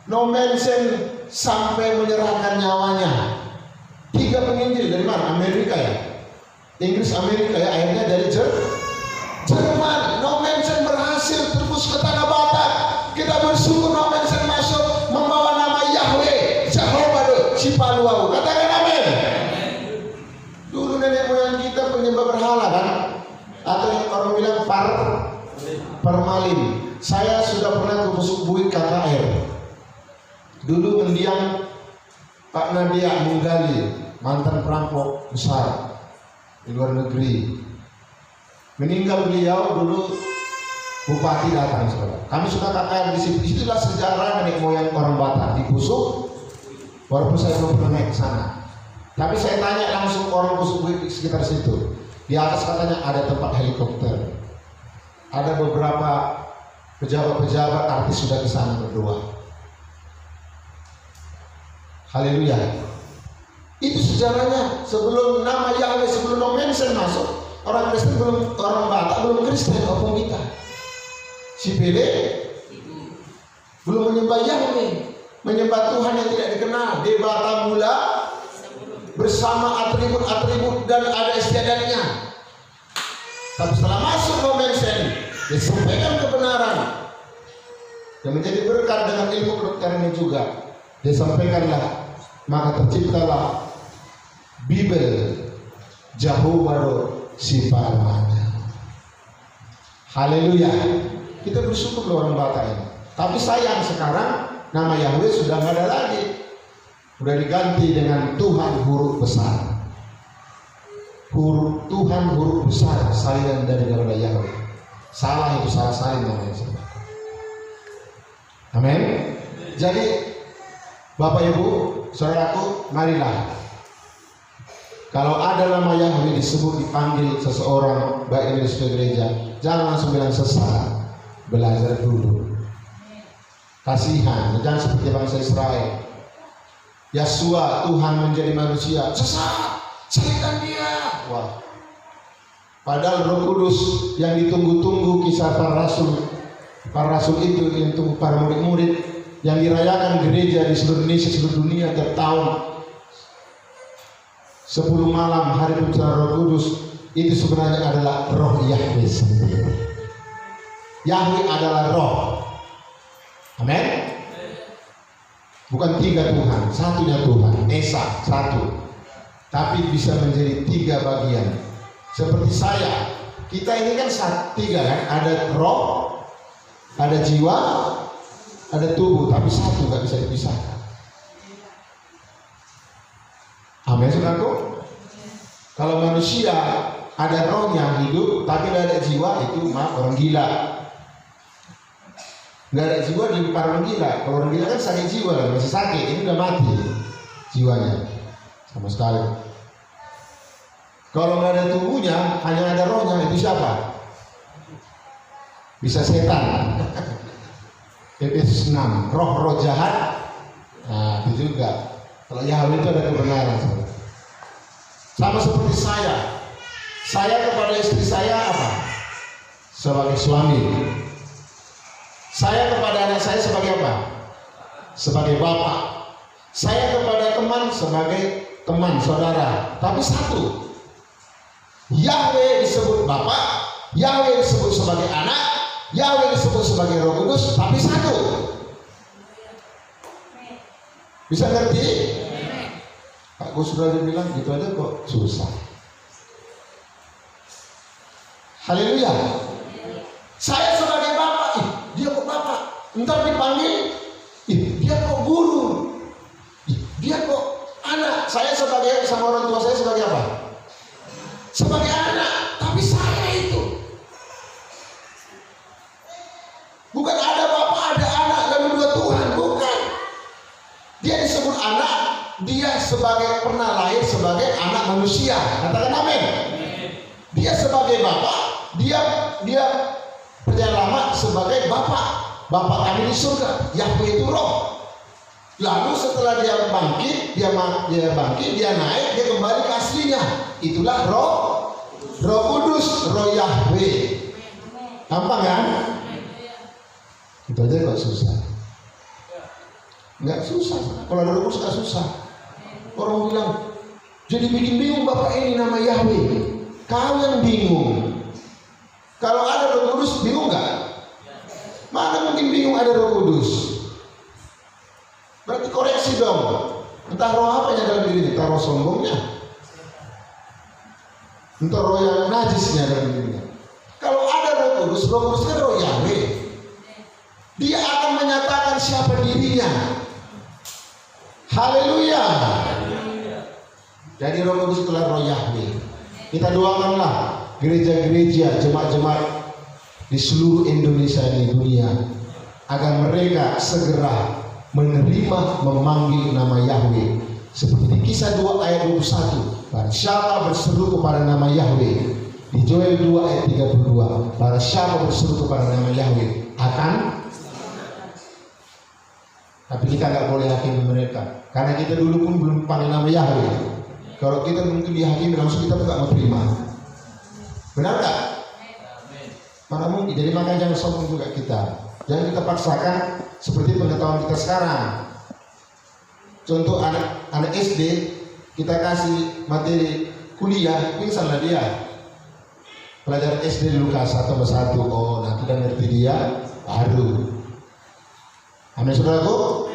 No mention sampai menyerahkan nyawanya. 3 penginjil dari mana? Amerika ya? Inggris Amerika ya, akhirnya dari Jerman. No mention berhasil tembus ke tanah Batak. Kita bersyukur no mention masuk membawa nama Yahweh, Jehovah Sipaluau. Katakan amin. Dulu nenek moyang kita penyembah berhala kan? Atau yang orang bilang permalin. Saya sudah pernah ke Buik KKR. Dulu mendiang Pak Nadia Munggali, mantan perampok besar di luar negeri. Meninggal beliau dulu, bupati datang saudara. Kami sudah KKR di situ. Itulah sejarah nenek moyang orang Batak di Pusuk. Walaupun saya belum pernah naik ke sana. Tapi saya tanya langsung orang Pusuk di sekitar situ. Di atas katanya ada tempat helikopter. Ada beberapa pejabat-pejabat artis sudah ke sana berdoa. Haleluya. Itu sejarahnya. Sebelum nama Yahweh, sebelum no mention masuk, orang Kristen belum, orang Batak belum Kristen, opung kita. Si Pele belum menyembah Yahweh, menyembah Tuhan yang tidak dikenal. Debata mula bersama atribut-atribut dan ada istiadatnya. Tapi setelah masuk no mention, disampaikan kebenaran yang menjadi berkat dengan ilmu kedokteran ini juga. Disampaikanlah, maka terciptalah Bibel Jehovah Sipaluau. Haleluya. Kita bersyukur loh orang Batak ini. Tapi sayang sekarang nama Yahweh sudah nggak ada lagi. Sudah diganti dengan Tuhan huruf besar. Tuhan huruf besar salinan dari daripada Yahweh. Salah itu salah salin namanya. Amin. Jadi Bapak Ibu, saudaraku, marilah. Kalau ada nama Yahweh disebut, dipanggil seseorang baik di sebuah gereja, jangan langsung bilang sesat. Belajar dulu. Kasihan, jangan seperti bangsa Israel. Yasua, Tuhan menjadi manusia, sesat, salibkan dia. Wah. Padahal Roh Kudus yang ditunggu-tunggu, kisah para rasul itu yang tunggu para murid-murid yang dirayakan gereja di seluruh Indonesia, seluruh dunia tiap tahun 10 malam hari pencurahan Roh Kudus, itu sebenarnya adalah roh Yahweh sendiri. Yahweh adalah roh. Amin. Bukan 3 Tuhan, satunya Tuhan, Esa, satu. Tapi bisa menjadi 3 bagian. Seperti saya, kita ini kan 3 kan, ada roh, ada jiwa, ada tubuh, tapi satu, nggak bisa dipisahkan. Amin, saudaraku. Kalau manusia ada rohnya hidup, tapi nggak ada jiwa, itu orang gila. Nggak ada jiwa di para orang gila. Kalau orang gila kan sakit jiwa, masih sakit. Ini udah mati jiwanya sama sekali. Kalau nggak ada tubuhnya, hanya ada rohnya, itu siapa? Bisa setan. Efesus 6, roh-roh jahat. Nah, itu juga. Kalau Yahweh itu ada kebenaran. Sama seperti saya kepada istri saya apa? Sebagai suami. Saya kepada anak saya sebagai apa? Sebagai bapak. Saya kepada teman sebagai teman, saudara. Tapi satu. Yahweh disebut bapak, Yahweh disebut sebagai anak, Yahweh disebut sebagai Roh Kudus, tapi satu. Bisa ngerti? Pak Gus sudah bilang gitu aja kok susah. Haleluya. Saya sebagai bapak, dia kok bapak. Entar dipanggil, dia kok guru. Dia kok anak. Saya sebagai sama orang tua saya sebagai apa? Sebagai anak. Tapi saya itu bukan ada bapak, ada anak, lalu 2 Tuhan. Bukan. Dia disebut anak. Dia sebagai pernah lahir sebagai anak manusia. Katakan amin. Dia sebagai bapak. Dia perjalanan lama sebagai bapak kami di surga. Yahweh itu roh. Lalu setelah dia bangkit, dia naik, dia kembali ke aslinya. Itulah roh kudus, roh Yahweh. Gampang kan? Itu aja kok susah. Nggak susah. Kalau ada roh kudus nggak susah. Orang bilang, jadi bikin bingung bapak ini nama Yahweh. Kau yang bingung. Kalau ada Roh Kudus, bingung nggak? Mana mungkin bingung ada Roh Kudus? Berarti koreksi dong. Entah roh apa yang dalam diri, entah roh sombongnya, entah roh yang najisnya dalam dirinya. Kalau ada Roh Kudus kan roh Yahweh. Dia akan menyatakan siapa dirinya. Haleluya. Jadi Roh Kudus itulah roh Yahweh. Kita doakanlah gereja-gereja, jemaat-jemaat di seluruh Indonesia ini, dunia, agar mereka segera menerima, memanggil nama Yahweh. Seperti di Kisah 2 ayat 21, barang siapa berseru kepada nama Yahweh. Di Joel 2 ayat 32, barang siapa berseru kepada nama Yahweh akan. Tapi kita nggak boleh hakimi mereka, karena kita dulu pun belum panggil nama Yahweh. Kalau kita mungkin dihakimi langsung, kita pun nggak mau terima. Benar nggak? Mana mungkin. Jadi makanya jangan sombong juga kita. Jangan kita paksakan seperti pengetahuan kita sekarang. Contoh anak SD, kita kasih materi kuliah, pingsanlah dia. Pelajaran SD dulu kelas 1 sama 1. Oh, nanti udah ngerti dia, baru. Amin, saudaraku.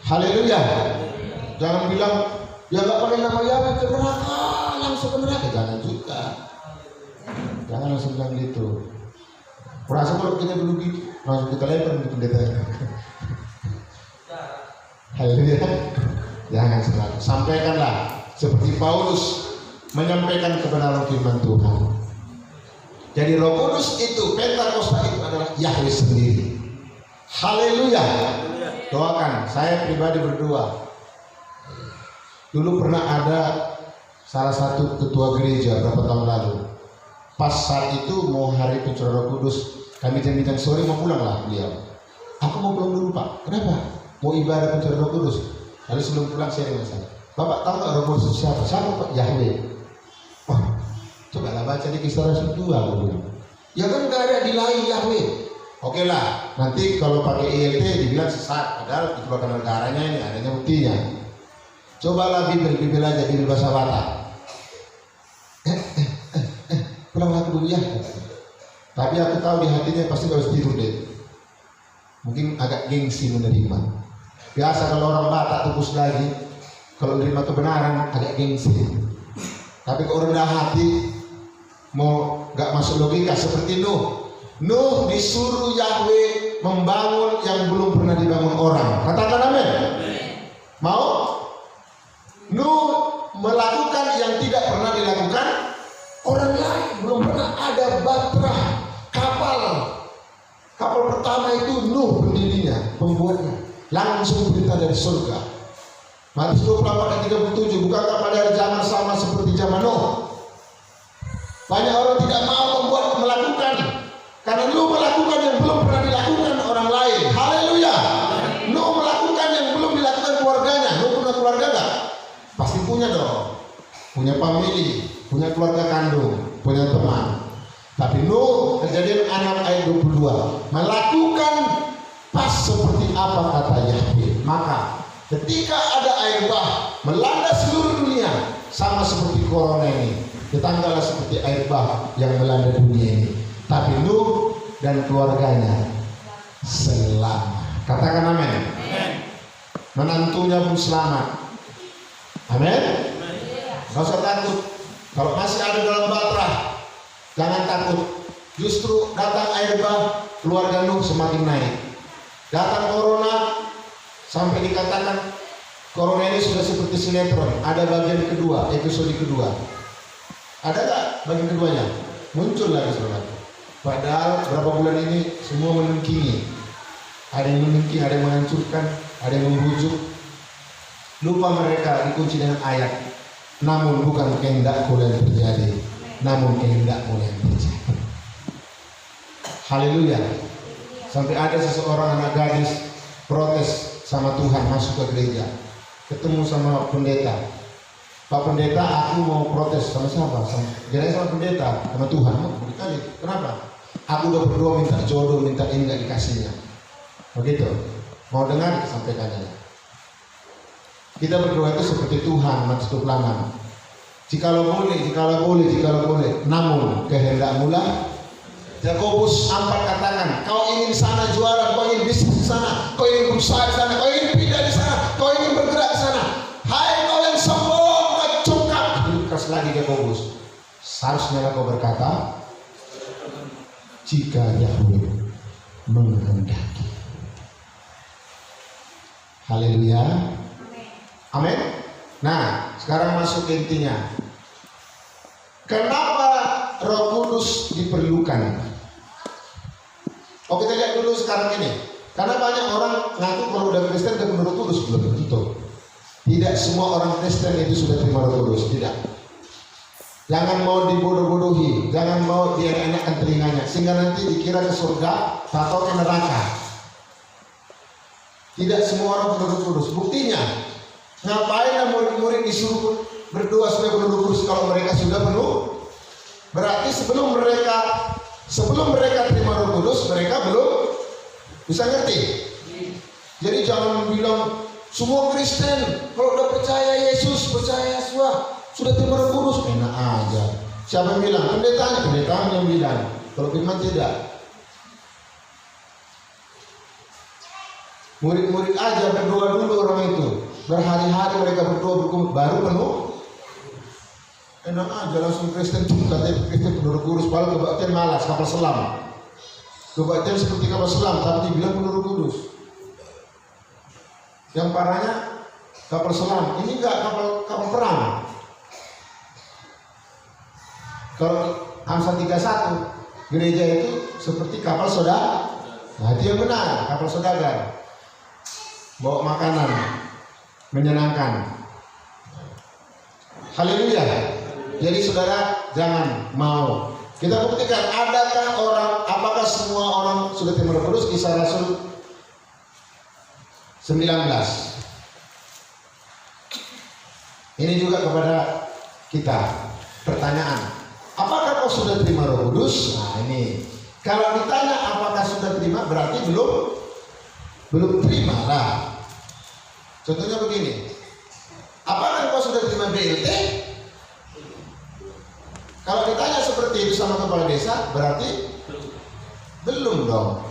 Haleluya. Jangan bilang, ya nggak pakai nama Yahweh ke neraka, langsung ke neraka. Jangan juga. Jangan langsung bilang gitu. Perasaan kalau kita dulu gitu, langsung kita lempar di pendeta. Haleluya. Jangan selalu. Sampaikanlah seperti Paulus menyampaikan kebenaran firman Tuhan. Jadi Roh Kudus itu, Pentakosta itu adalah Yahweh sendiri. Haleluya. Doakan. Saya pribadi berdoa. Dulu pernah ada salah satu ketua gereja berapa tahun lalu. Pas saat itu mau hari pencurahan Roh Kudus, kami jam sore mau pulang lah beliau. Aku mau pulang dulu Pak. Kenapa? Mau ibadah pencurahan Roh Kudus. Lalu sebelum pulang saya dengan saya, Bapak tahu nggak Roh Kudus siapa? Siapa Pak? Yahweh. Oh, coba lah baca di Kisah Rasul 2. Aku bilang, ya kan nggak ada di lain Yahweh. Oke lah, nanti kalau pakai ILT dibilang sesat, padahal dikeluarkan negaranya ini adanya buktinya. Cobalah Bibil aja, Bibil bahasa Batak. Pulang aku dulu ya. Tapi aku tahu di hatinya pasti harus tidur deh. Mungkin agak gengsi menerima. Biasa kalau orang Batak tubus lagi, kalau menerima kebenaran agak gengsi. Tapi kalau rendah hati, mau gak masuk logika seperti Nuh. Nuh disuruh Yahweh membangun yang belum pernah dibangun orang. Katakan amin. Mau? Nuh melakukan yang tidak pernah dilakukan orang lain. Belum pernah ada bahtera kapal. Kapal pertama itu Nuh pendirinya, pembuatnya. Langsung perintah dari surga. Matius 24 ayat 37. Bukankah pada hari zaman sama seperti zaman Nuh? Banyak orang tidak mau melakukan, karena Nuh melakukan yang belum pernah dilakukan orang lain. Haleluya. Nuh melakukan yang belum dilakukan keluarganya. Nuh punya keluarga gak? Pasti punya dong. Punya family, punya keluarga kandung, punya teman. Tapi Nuh, Kejadian 6 ayat 22, melakukan pas seperti apa kata Yahweh. Maka ketika ada air bah melanda seluruh dunia, sama seperti corona ini, tetanggalah seperti air bah yang melanda dunia ini. Tapi Nuh dan keluarganya selamat. Katakan amin. Menantunya pun selamat. Amin. Gak usah takut. Kalau masih ada dalam bahtera, jangan takut. Justru datang air bah, keluarga Nuh semakin naik. Datang corona, sampai dikatakan corona ini sudah seperti sinetron. Ada bagian kedua, episode kedua. Ada gak bagian keduanya? Muncul lagi saudara. Padahal berapa bulan ini semua menengkingi. Ada yang menengking, ada yang menghancurkan, ada yang membujuk. Lupa mereka dikunci dengan ayat. Namun bukan kehendakku yang terjadi, namun kehendakmu yang terjadi. Haleluya. Sampai ada seseorang anak gadis protes sama Tuhan, masuk ke gereja, ketemu sama pendeta. Pak pendeta, aku mau protes. Sama siapa? Sama pendeta, sama Tuhan. Dikali. Kenapa? Aku udah berdoa minta jodoh, minta ini gak dikasihnya. Begitu. Mau dengar? Sampaikan aja. Kita berdoa itu seperti Tuhan, Matius 26. Jikalau boleh. Namun kehendakmu lah. Yakobus 4 katakan, kau ingin sana jualan, kau ingin bisnis di sana, kau ingin berusaha di sana, kau ingin pindah di sana, kau ingin bergerak di sana. Hai kau yang sombong, congkak. Keras lagi Yakobus. Seharusnya kau berkata, jika Yahweh menghendaki. Haleluya. Amin. Nah, sekarang masuk ke intinya. Kenapa Roh Kudus diperlukan? Oh, kita lihat dulu sekarang ini. Karena banyak orang ngaku kalau udah Kristen udah penuh Roh Kudus, belum tentu. Tidak semua orang Kristen itu sudah terima Roh Kudus, tidak. Jangan mau dibodoh-bodohi, jangan mau dienak-enakkan telinganya, sehingga nanti dikira ke surga atau ke neraka. Tidak semua orang penuh Roh Kudus. Buktinya, ngapain murid-murid disuruh berdoa supaya penuh Roh Kudus kalau mereka sudah penuh? Berarti sebelum mereka terima Roh Kudus, mereka belum bisa ngerti. Jadi jangan bilang semua Kristen kalau udah percaya Yesus, percaya Yesua, sudah terima Roh Kudus, enak aja. Siapa yang bilang? Pendetanya yang bilang. Kalau firman tidak. Murid-murid aja berdoa dulu orang itu. Berhari-hari mereka berdoa baru penuh. Enak aja langsung Kristen juga, tapi Kristen penuh Roh Kudus. Padahal kebaktian malas, kapal selam. Kebaktian seperti kapal selam, tapi dibilang penuh Roh Kudus. Yang parahnya kapal selam, ini enggak kapal perang. Kalau Amsal 31, gereja itu seperti kapal soda. Nah itu yang benar, kapal saudagar. Bawa makanan, menyenangkan. Haleluya. Jadi saudara jangan mau. Kita buktikan apakah semua orang sudah terima Roh Kudus? Kisah Rasul 19. Ini juga kepada kita pertanyaan. Apakah kau sudah terima Roh Kudus? Nah ini. Kalau ditanya apakah sudah terima, berarti belum terima lah. Contohnya begini. Apakah kau sudah terima BLT? Kalau ditanya seperti itu sama kepala desa, berarti belum dong.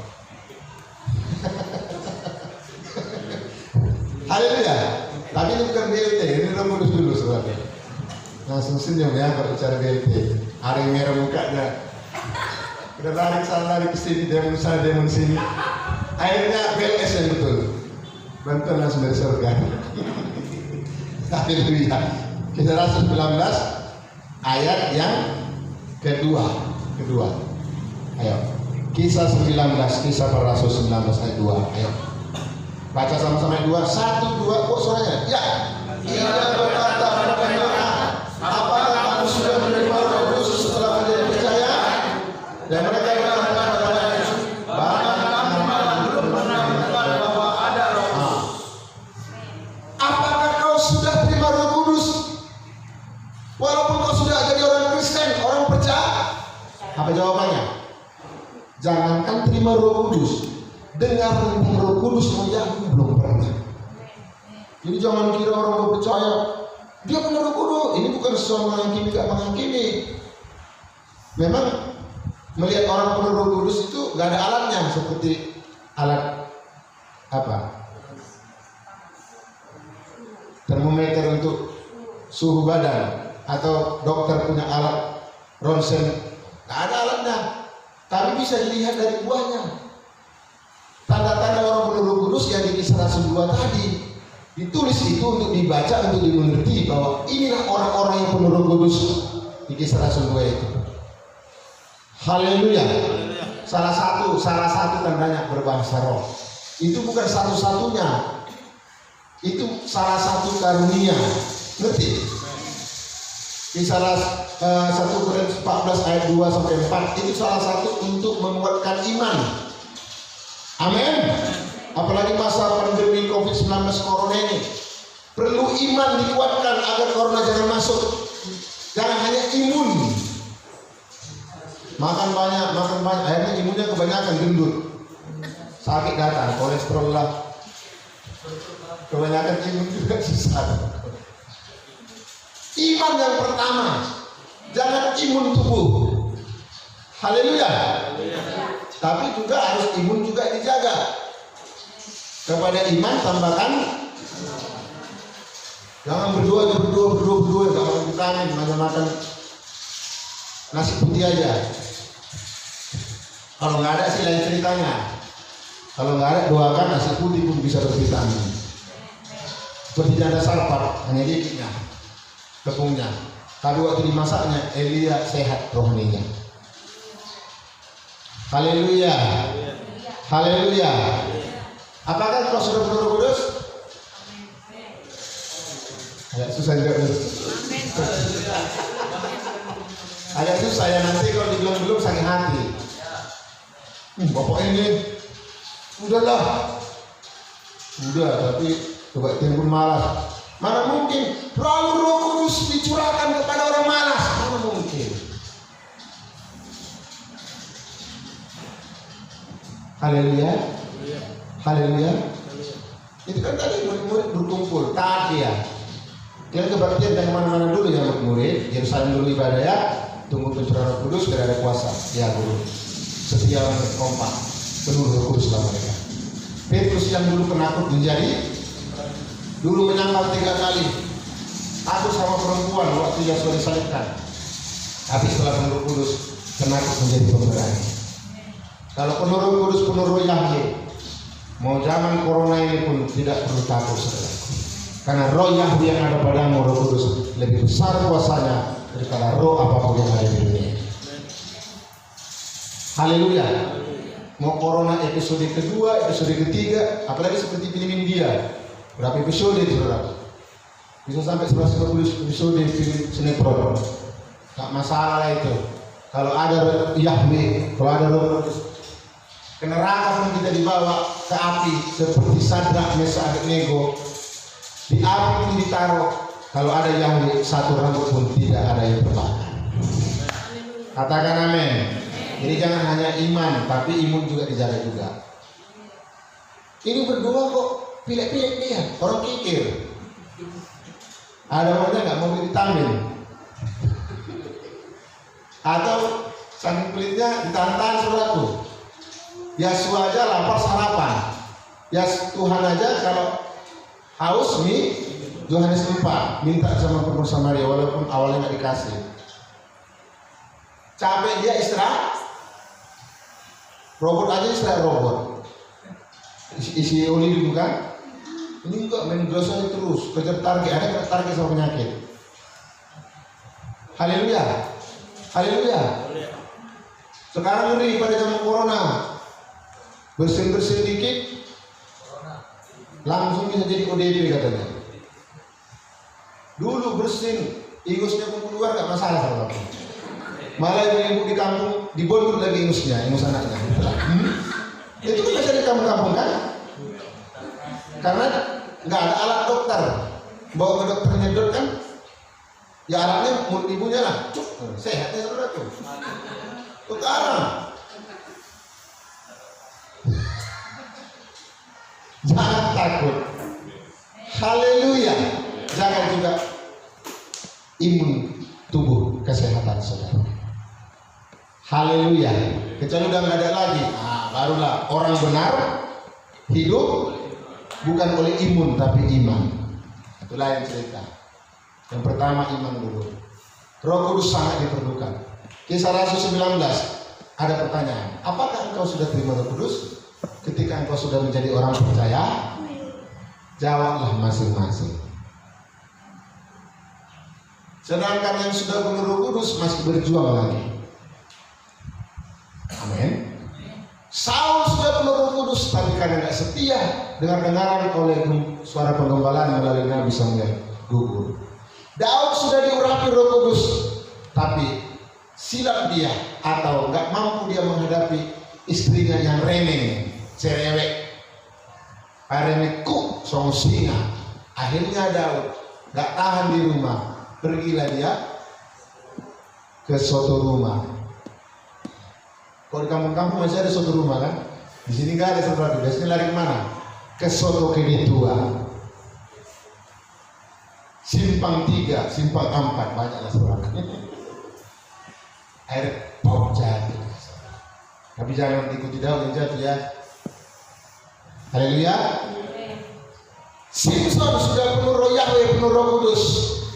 ini bukan BLT, ini Roh Kudus dulu soalnya. Langsung senyum ya kalau bicara BLT. Ada yang merah mukanya. Udah lari sana lari ke sini, demon sana demon sini. Akhirnya BLS yang betul. Bantuan langsung dari surga. Haleluya. Kisah Rasul 19 ayat yang kedua. Ayo. Kisah 19, Kisah para Rasul 19 ayat 2. Ayo. Baca sama-sama ayat 2. 1, 2, kok suaranya? Ya. Ia berkata pada mereka, apakah kamu sudah menerima Roh Kudus setelah menjadi percaya? Dan mereka berkata kepada Yesus, bahkan kami malah belum pernah mendengar bahwa ada Roh Kudus. Apakah kau sudah terima Roh Kudus? Walaupun kau sudah jadi orang Kristen, orang percaya? Apa jawabannya? Jangankan terima Roh Kudus, dengar tentang Roh Kudus Yahudi belum pernah. Jadi jangan kira orang mau percaya dia punya Roh Kudus. Ini bukan soal menghakimi, gak menghakimi. Memang melihat orang penuh Roh Kudus itu gak ada alatnya, seperti alat apa? Termometer untuk suhu badan, atau dokter punya alat ronsen, gak ada alatnya. Tapi bisa dilihat dari buahnya. Tanda-tanda orang penuh Roh Kudus yang di Kisah Rasul 2 tadi ditulis itu untuk dibaca, untuk dimengerti bahwa inilah orang-orang yang penuh Roh Kudus di Kisah Rasul 2 itu. Haleluya. Salah satu tandanya berbahasa roh. Itu bukan satu-satunya. Itu salah satu karunia. Ngerti? Kisah 1 Korintus 14 ayat 2 sampai 4 itu salah satu untuk menguatkan iman. Amin. Apalagi masa pandemi COVID-19 corona ini, perlu iman dikuatkan agar corona jangan masuk. Jangan hanya imun. Makan banyak, akhirnya imunnya kebanyakan, gendut. Sakit datang, kolesterol lah. Kebanyakan imun juga susah. Iman yang pertama, jangan imun tubuh. Haleluya. Tapi juga harus imun juga dijaga. Kepada iman tambahkan, jangan berdua, jangan makan vitamin, makan nasi putih aja. Kalau nggak ada sih lain ceritanya. Kalau nggak ada, doakan nasi putih pun bisa bervitamin. Seperti janda salpat, hanya dikitnya, tepungnya. Tapi waktu dimasaknya, Elia sehat rohaninya. Haleluya. Haleluya. Apakah kau sudah penuh Roh Kudus? Agak susah juga. Agak susah ya, nanti kalau dibilang belum sakit hati. Bapak ini udahlah. Udah, tapi coba timbul malas. Mana mungkin lalu Roh Kudus dicurahkan kepada orang malas? Mana mungkin? Haleluya. Haleluya. Itu kan tadi murid-murid berkumpul tadi ya. Dia kebaktian dari mana-mana dulu ya murid. Yerusalem dulu ibadah ya. Tunggu pencurahan Roh Kudus biar ada kuasa. Ya guru. Setia kompak. Penuh Roh Kudus lah mereka. Petrus yang dulu penakut menjadi dulu menyangkal 3 kali. Aku sama perempuan waktu Yesus disalibkan. Tapi setelah penuh Roh Kudus penakut menjadi pemberani. Kalau penuh Roh Kudus, penuh Roh Yahweh, mau zaman corona ini pun tidak perlu takut saudara. Karena Roh Yahweh yang ada padamu, Roh Kudus, lebih besar kuasanya daripada roh apapun yang ada di dunia. Haleluya. Mau corona episode kedua, episode ketiga, apalagi seperti film India. Berapa episode itu saudara? Bisa sampai 150 episode film sinetron. Gak masalah itu. Kalau ada Yahweh, kalau ada Roh Kudus, ke neraka pun kita dibawa ke api seperti Sadrak, Mesak, Abednego. Di api pun ditaruh. Kalau ada Yahweh, satu rambut pun tidak ada yang terbakar. Katakan amin. Jadi jangan hanya iman, tapi imun juga dijaga juga. Ini berdoa kok pilek-pilek dia, orang kikir. Ada orangnya nggak mau vitamin. Atau saking pelitnya ditantang saudaraku. Yesus aja lapar sarapan. Ya Tuhan aja kalau haus mie Yohanes 4, minta sama perempuan Samaria walaupun awalnya nggak dikasih. Capek dia istirahat. Robot aja istirahat robot. Isi oli dulu kan. Ini enggak main dosa terus, kejar target, ada target sama penyakit. Haleluya. Haleluya. Sekarang ini pada zaman corona, bersin-bersin dikit langsung bisa jadi ODP katanya. Dulu bersin, ingusnya pun keluar nggak masalah sama aku. Malah ibu di kampung dibondol lagi ingusnya, ingus anaknya. Itu kan bisa di kampung-kampung kan? Karena nggak ada alat dokter, bawa ke dokter nyedot kan? Ya alatnya mulut ibunya lah, sehatnya saudara tuh. Sekarang jangan takut. Haleluya. Jangan juga imun tubuh kesehatan saudara. Haleluya. Kecuali udah nggak ada lagi, barulah orang benar hidup bukan oleh imun tapi iman. Itu lain cerita. Yang pertama iman dulu. Roh Kudus sangat diperlukan. Kisah Rasul 19 ada pertanyaan. Apakah engkau sudah terima Roh Kudus? Ketika engkau sudah menjadi orang percaya, jawablah masing-masing. Sedangkan yang sudah penuh Roh Kudus masih berjuang lagi. Amin. Saul sudah penuh Roh Kudus, tapi karena tidak setia dengar-dengaran oleh suara penggembalaan melalui Nabi Samuel, gugur. Daud sudah diurapi Roh Kudus, tapi silap dia atau nggak mampu dia menghadapi istrinya yang remeng, cerewet, paremeku, song singa. Akhirnya Daud nggak tahan di rumah. Pergilah dia ke soto rumah. Kalau di kampung-kampung masih ada soto rumah kan? Di sini nggak ada soto rumah. Biasanya lari kemana? Ke soto Kedetua. Simpang 3, Simpang 4 banyaklah soto. Air pop jatuh. Tapi jangan ikuti Daud yang jatuh ya. Haleluya. Simpson sudah penuh roh Yahweh, penuh Roh Kudus.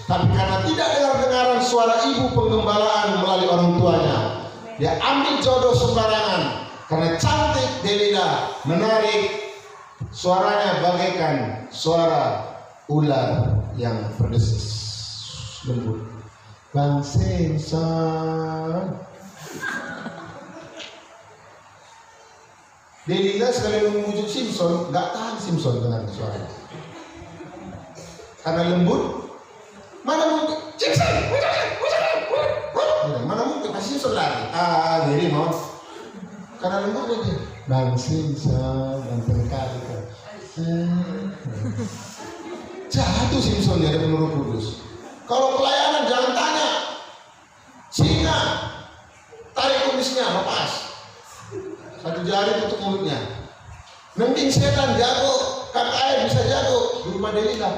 Tapi karena tidak dengar-dengaran suara ibu penggembalaan melalui orang tuanya, dia ambil jodoh sembarangan. Karena cantik Delila, menarik, suaranya bagaikan suara ular yang berdesis lembut. Bang Simpson. Delila sekali memujuk Simpson, nggak tahan Simpson dengan suaranya. Karena lembut. Mana mungkin? Mana mungkin? Pasti Simpson lari. Jadi mau. Karena lembut dia. Bang Simpson yang terkali kan. Jatuh Simpson dari penuh Roh Kudus. Kalau pelayanan jangan tanya. Singa tarik kumisnya lepas. Satu jari tutup mulutnya. Mending setan jago, KKR bisa jago di rumah Delila.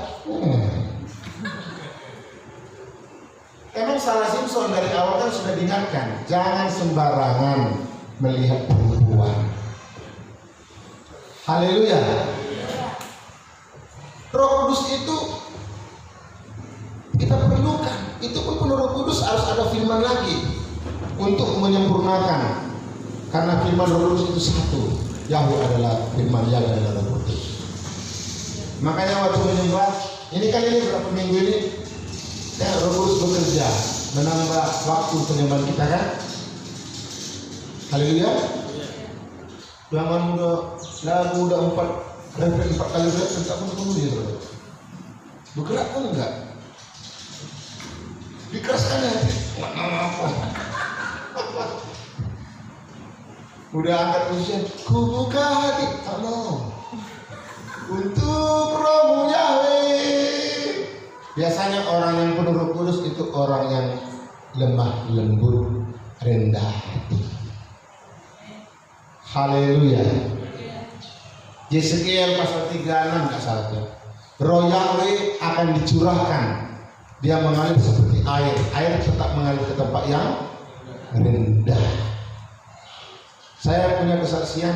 Emang salah Simpson dari awal kan sudah diingatkan, jangan sembarangan melihat perempuan. Haleluya. Roh Kudus itu kita perlukan. Itu pun penuh Roh Kudus harus ada firman lagi untuk menyempurnakan. Karena firman Roh Kudus itu satu. Yahweh adalah firman, Yahweh adalah Roh Kudus. Makanya waktu menyembah, ini berapa minggu ini Roh Kudus bekerja menambah waktu penyembahan kita kan? Haleluya. Jangan lagu udah 4 kali refresh tak penuh dia terus. Bergerak pun enggak. Dikeraskan hati. Udah angkat ujian, ku buka hati, tolong untuk Roh-Mu Yahweh. Biasanya orang yang penuh Roh Kudus itu orang yang lemah lembut, rendah hati. Haleluya. Yeskiel pasal 36 nggak salah tuh. Roh Yahweh akan dicurahkan. Dia mengalir seperti air. Air tetap mengalir ke tempat yang rendah. Saya punya kesaksian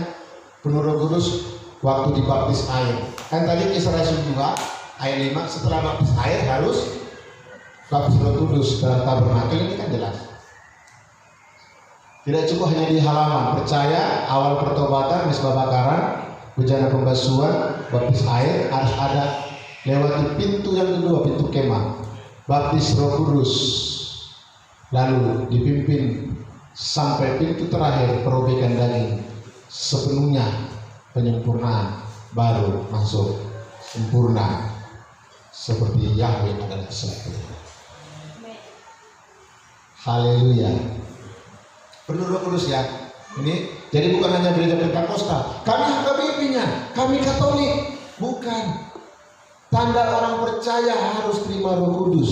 penuh Roh Kudus waktu dibaptis air. Kan tadi Kisah Rasul 2 Ayat 5, setelah baptis air harus baptis Roh Kudus dalam tabernakel. Ini kan jelas. Tidak cukup hanya di halaman, percaya awal pertobatan, misbah bakaran, bejana pembasuhan, baptis air, harus ada lewati pintu yang kedua, pintu kemah, baptis Roh Kudus, lalu dipimpin sampai pintu terakhir, perobekan daging sepenuhnya, penyempurnaan, baru masuk sempurna seperti Yahweh adalah satu. Haleluya. Penuh Roh Kudus ya. Ini jadi bukan hanya gereja Pentakosta. Kami HKBP-nya, kami Katolik, bukan. Tanda orang percaya harus terima Roh Kudus.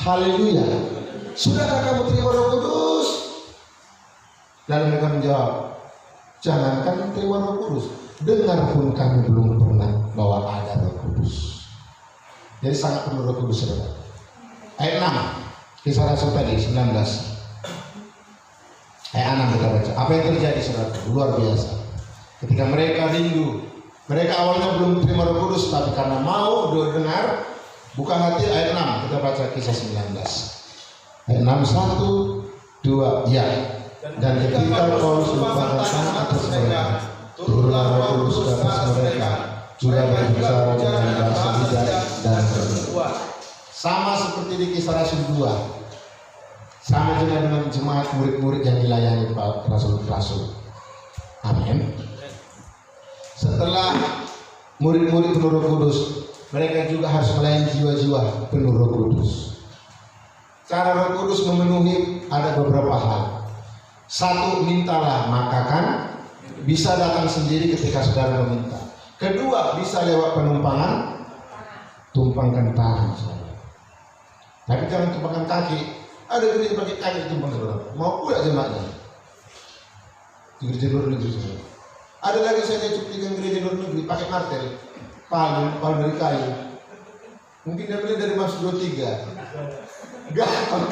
Haleluya. Sudahkah kamu terima Roh Kudus? Lalu mereka menjawab, jangankan terima Roh Kudus, dengar pun kami belum pernah bahwa ada Roh Kudus. Jadi sangat perlu Roh Kudus, saudara. Ayat 6, Kisah Rasul tadi 19. Ayat 6 kita baca. Apa yang terjadi, saudara? Luar biasa. Ketika mereka rindu, mereka awalnya belum terima Roh Kudus, tapi karena mau dengar, buka hati. Ayat 6 kita baca Kisah 19. Ayat 6, 1, 2, ya. Dan ketika Paulus berkata atas mereka, turunlah Roh Kudus ke atas mereka, juga berbicara dengan bahasa lidah dan berdoa. Sama seperti di Kisah Rasul 2. Sama juga dengan jemaat murid-murid yang dilayani Pak Rasul-Rasul. Amin. Setelah murid-murid penuh Roh Kudus, mereka juga harus melayani jiwa-jiwa penuh Roh Kudus. Cara Roh Kudus memenuhi ada beberapa hal. 1, mintalah maka kan bisa datang sendiri ketika saudara meminta. Kedua, bisa lewat penumpangan, tumpangkan tangan saudara. Tapi jangan tumpangkan kaki. Ada gereja pakai kaki ditumpang saudara. Mau pula jemaatnya. Di gereja luar negeri saudara. Ada lagi saya cuplikan gereja luar negeri pakai martel, palu dari kayu. Mungkin dia beli dari Mazmur 23. Gampang.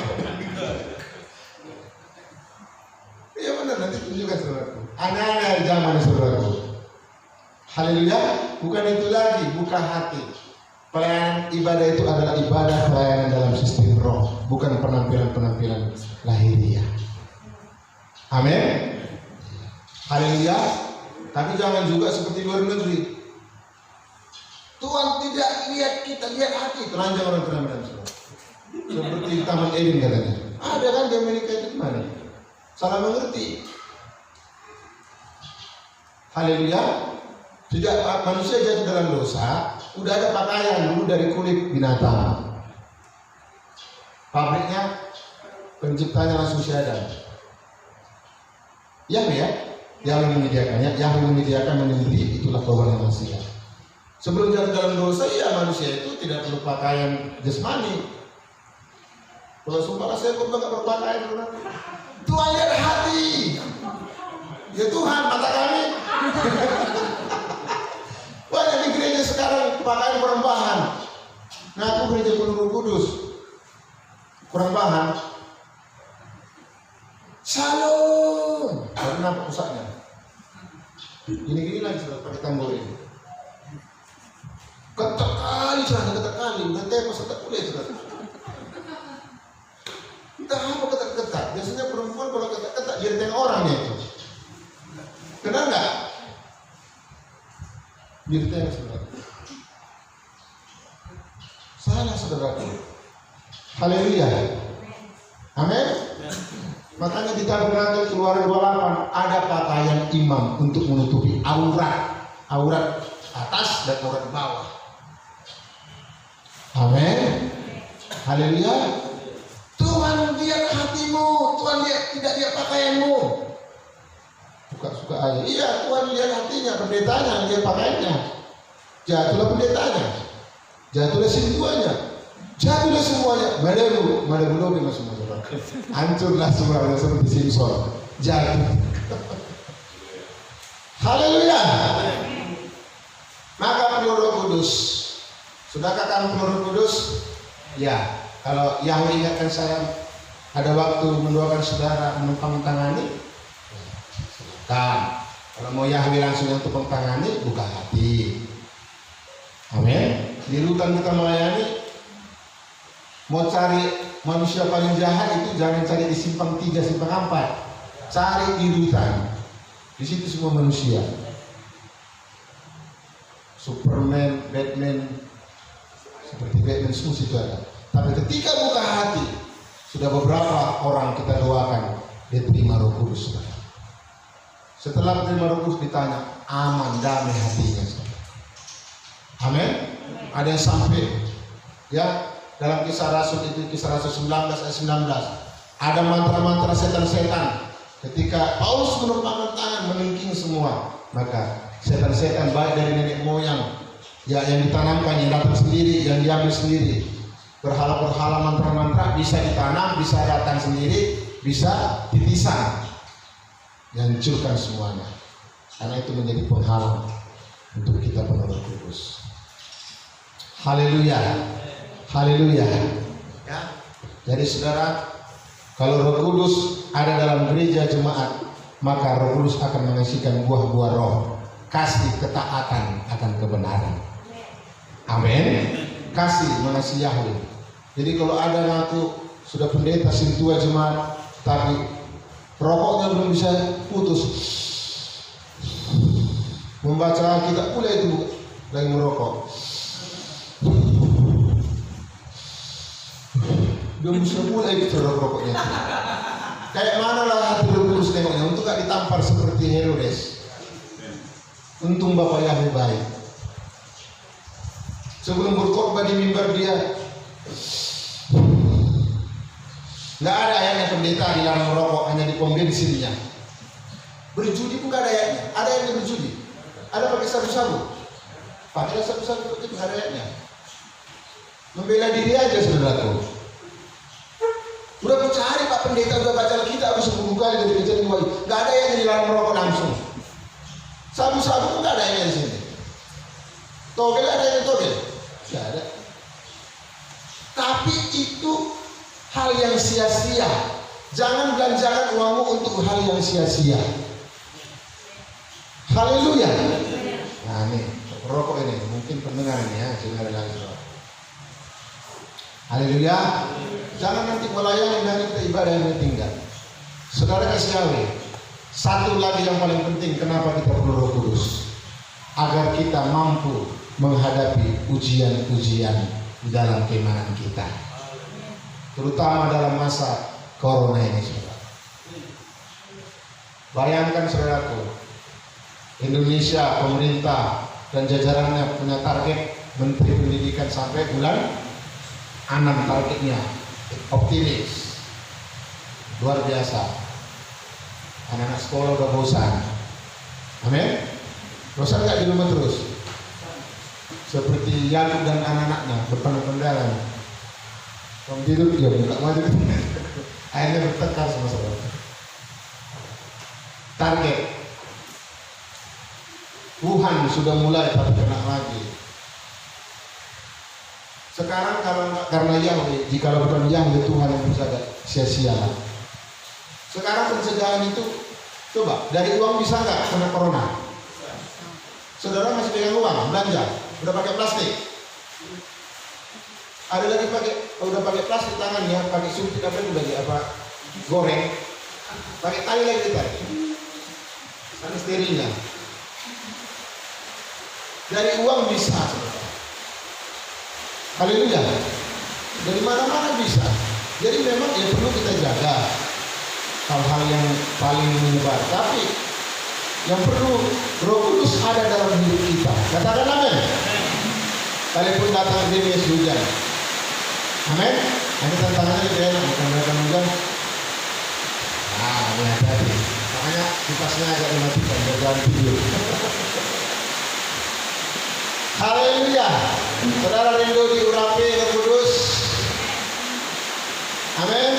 Iya benar, nanti tunjukkan saudaraku. Aneh-aneh zaman saudaraku. Haleluya. Bukan itu lagi, buka hati. Pelayanan ibadah itu adalah ibadah pelayanan dalam sistem roh, bukan penampilan-penampilan lahiriah. Amin. Haleluya. Tapi jangan juga seperti luar negeri. Tuhan tidak lihat kita, lihat hati. Telanjang orang telanjang saudara. Seperti Taman Eden katanya. Ada kan di Amerika itu gimana? Salah mengerti. Haleluya. Tidak, manusia jatuh dalam dosa, udah ada pakaian dulu dari kulit binatang. Pabriknya, penciptanya langsung Adam. Yahweh ya, yang menyediakannya, yang menyediakan menyembelih, itulah korban manusia. Sebelum jatuh dalam dosa, ya manusia itu tidak perlu pakaian jasmani. Kalau sumpah saya kok nggak berpakaian, Tuhan lihat hati. Ya Tuhan, mata kami. Banyak di gereja sekarang pakaian kurang bahan. Nah, aku gereja penuh Roh Kudus, kurang bahan. Shalom. Kenapa pusatnya? Gini-gini lagi sudah pakai tambor ini. Ketat kali, ketat kali. Udah tepos ketat kulit sudah. Entah apa ketat-ketat. Biasanya perempuan kalau ketat-ketat dia tengok orangnya itu. Kenal nggak? Birtanya saudara. Salah saudaraku. Haleluya. Amin. Makanya di tabernakel Keluaran 28 ada pakaian imam untuk menutupi aurat atas dan aurat bawah. Amin. Haleluya. Tuhan lihat hatimu, Tuhan tidak lihat pakaianmu. Suka-suka aja. Iya, Tuhan lihat hatinya, pendetanya lihat pakaiannya. Jatuhlah pendetanya, jatuhlah sinduanya, jatuhlah semuanya. Madalu dengan semua saudara. Hancurlah semuanya seperti Simpson. Jatuh. Haleluya. Maka penuh Roh Kudus. Sudahkah kamu penuh Roh Kudus? Ya. Kalau Yahweh ingatkan saya ada waktu mendoakan saudara menumpang tangani, kan. Kalau mau Yahweh langsung yang tumpang tangani, buka hati. Amin. Di rutan kita melayani, mau cari manusia paling jahat itu jangan cari di simpang 3, simpang 4. Cari di rutan. Di situ semua manusia. Superman, Batman, seperti Batman semua situ ada. Tapi ketika buka hati, sudah beberapa orang kita doakan dia terima Roh Kudus. Setelah terima Roh Kudus ditanya, aman, damai hatinya. Amin. Ada yang sampai ya dalam Kisah Rasul itu, Kisah Rasul 19 ayat 19, ada mantra-mantra setan-setan. Ketika Paulus menumpangkan tangan meningking semua, maka setan-setan baik dari nenek moyang ya yang ditanamkan, yang datang sendiri, yang diambil sendiri. Berhala-berhala mantra-mantra bisa ditanam, bisa datang sendiri, bisa ditisang. Yang hancurkan semuanya. Karena itu menjadi penghalang untuk kita penuh Roh Kudus. Haleluya. Haleluya. Ya. Jadi saudara, kalau Roh Kudus ada dalam gereja jemaat, maka Roh Kudus akan menghasilkan buah-buah roh. Kasih, ketaatan akan kebenaran. Amin. Kasih, mengasihi Yahweh. Jadi kalau ada ngaku sudah pendeta sintua jemaat, tapi rokoknya belum bisa putus, membaca Alkitab pula itu lagi merokok, belum bisa mulai bicara rokoknya. Kayak mana lah hati Roh Kudus tengoknya, untuk gak ditampar seperti Herodes. Untung Bapak Yahweh baik. Sebelum berkhotbah di mimbar dia, nggak ada ayatnya pendeta dilarang merokok, hanya di pom bensinnya. Berjudi pun nggak ada ayatnya. Ada yang berjudi, ada pakai sabu-sabu, pakai sabu-sabu itu nggak ada ayatnya. Membela diri aja saudaraku. Udah aku cari Pak Pendeta, udah baca kita aku 10 kali dari kejadian wali, nggak ada yang dilarang merokok langsung. Sabu-sabu pun nggak ada yang di sini. Togel ada yang togel, nggak ada. Tapi itu hal yang sia-sia. Jangan belanjakan uangmu untuk hal yang sia-sia. Haleluya. Nah ini rokok ini mungkin pendengar ini ya, dengar lagi. Haleluya. Jangan nanti melayani dan kita ibadah yang tinggal. Saudara kasih Yahweh, satu lagi yang paling penting kenapa kita perlu Roh Kudus, agar kita mampu menghadapi ujian-ujian di dalam keimanan kita, terutama dalam masa corona ini, saudara. Bayangkan saudaraku, Indonesia, pemerintah dan jajarannya punya target Menteri Pendidikan sampai bulan 6 targetnya, optimis, luar biasa. Anak-anak sekolah udah bosan, amin. Bosan nggak di rumah terus? Seperti Yakub dan anak-anaknya berpandang-pandangan, tidur dia buka maju, akhirnya bertengkar sama saudara. Target Wuhan sudah mulai tapi kena lagi. Sekarang kalau karena Yahweh, jika bukan Yahweh Tuhan yang berjaga, sia-sia. Sekarang pencegahan itu, coba dari uang bisa nggak kena corona? Saudara masih pegang uang, belanja, udah pakai plastik. Ada lagi pakai, udah pakai plastik tangannya, pakai suntik apa itu lagi apa? Goreng, pakai tali lagi tadi. Tali sterilnya. Dari uang bisa, saudara. Haleluya. Dari mana-mana bisa. Jadi memang ya perlu kita jaga hal-hal yang paling menyebar. Tapi yang perlu Roh Kudus ada dalam hidup kita. Katakan amin. Kalaupun datang demi hujan. Amin. Ini tantangannya lebih enak bukan datang hujan. Nah, hati-hati. Makanya kipasnya agak dimatikan biar jangan tidur. Haleluya. Saudara rindu diurapi Roh Kudus. Amin.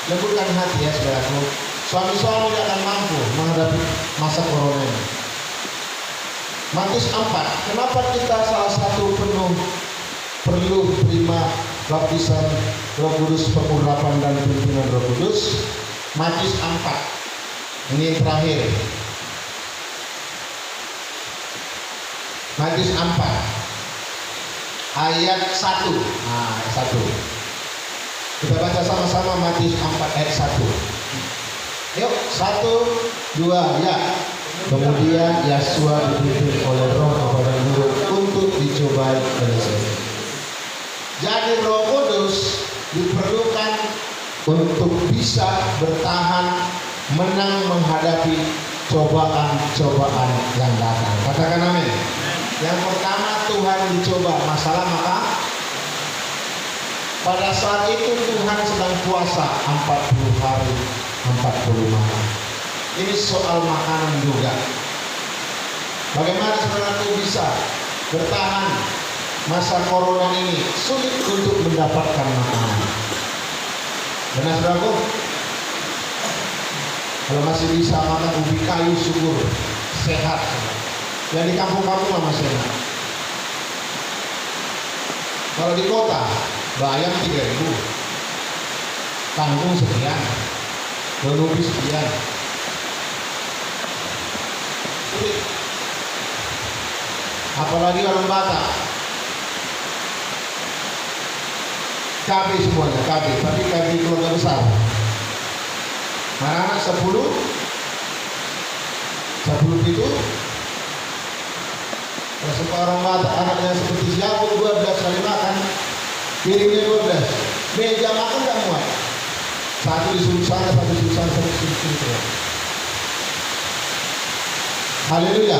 Lembutkan hati ya saudaraku. Suami-suami tidak akan mampu menghadapi masa corona ini. Matius 4. Kenapa kita salah satu perlu terima baptisan Roh Kudus, pengurapan dan pimpinan Roh Kudus? Matius 4. Ini yang terakhir. Matius 4 ayat 1. Nah, ayat 1. Kita baca sama-sama Matius 4 ayat 1. Yuk, 1, 2, ya. Kemudian Yesua dipimpin oleh Roh kepada guru untuk dicobai oleh setan. Jadi Roh Kudus diperlukan untuk bisa bertahan menang menghadapi cobaan-cobaan yang datang. Katakan amin. Yang pertama, Tuhan dicoba masalah makan. Pada saat itu Tuhan sedang puasa 40 hari 40 malam. Ini soal makanan juga. Bagaimana saudaraku bisa bertahan masa corona ini? Sulit untuk mendapatkan makanan. Benar saudaraku? Kalau masih bisa makan ubi kayu subur, sehat. Yang di kampung-kampung masih enak. Kalau di kota, bayam 3.000, kangkung sekian, daun ubi sekian. Sulit. Apalagi orang Batak, KB semuanya, KB, tapi KB keluarga besar. Anak-anak 10 itu. Kalau seorang Batak anaknya seperti siapa 12 kali makan, piringnya 12, meja makan gak muat. Satu disuruh sana, satu disuruh sana, satu disuruh sana. Haleluya.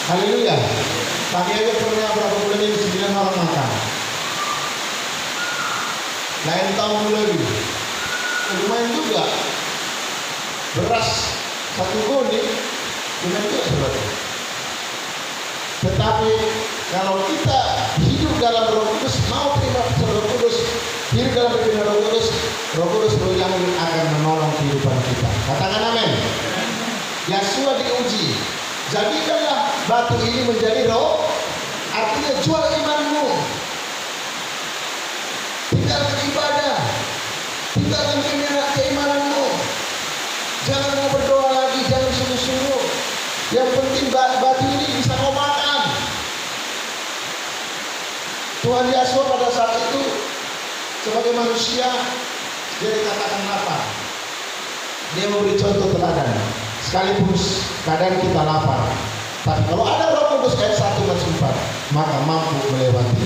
Haleluya. Kami aja pernah berapa bulan ini 9 orang makan. Lain tahun lagi. Lumayan juga. Beras 1 goni lumayan juga saudara. Tetapi kalau kita hidup dalam Roh Kudus, mau terima Roh Kudus, hidup dalam pimpinan Roh Kudus, Roh yang akan menolong kehidupan kita. Katakan amin. Yesua diuji. Jadikanlah batu ini menjadi roh. Artinya jual imanmu. Tinggalkan ibadah. Tinggalkan keimananmu. Jangan mau berdoa lagi, jangan sungguh-sungguh. Yang penting batu ini bisa kau makan. Tuhan Yesus pada saat itu sebagai manusia dia dikatakan lapar. Dia memberi contoh teladan. Sekalipun kadang kita lapar, tapi kalau ada Roh Kudus ayat 1 dan 4, maka mampu melewati.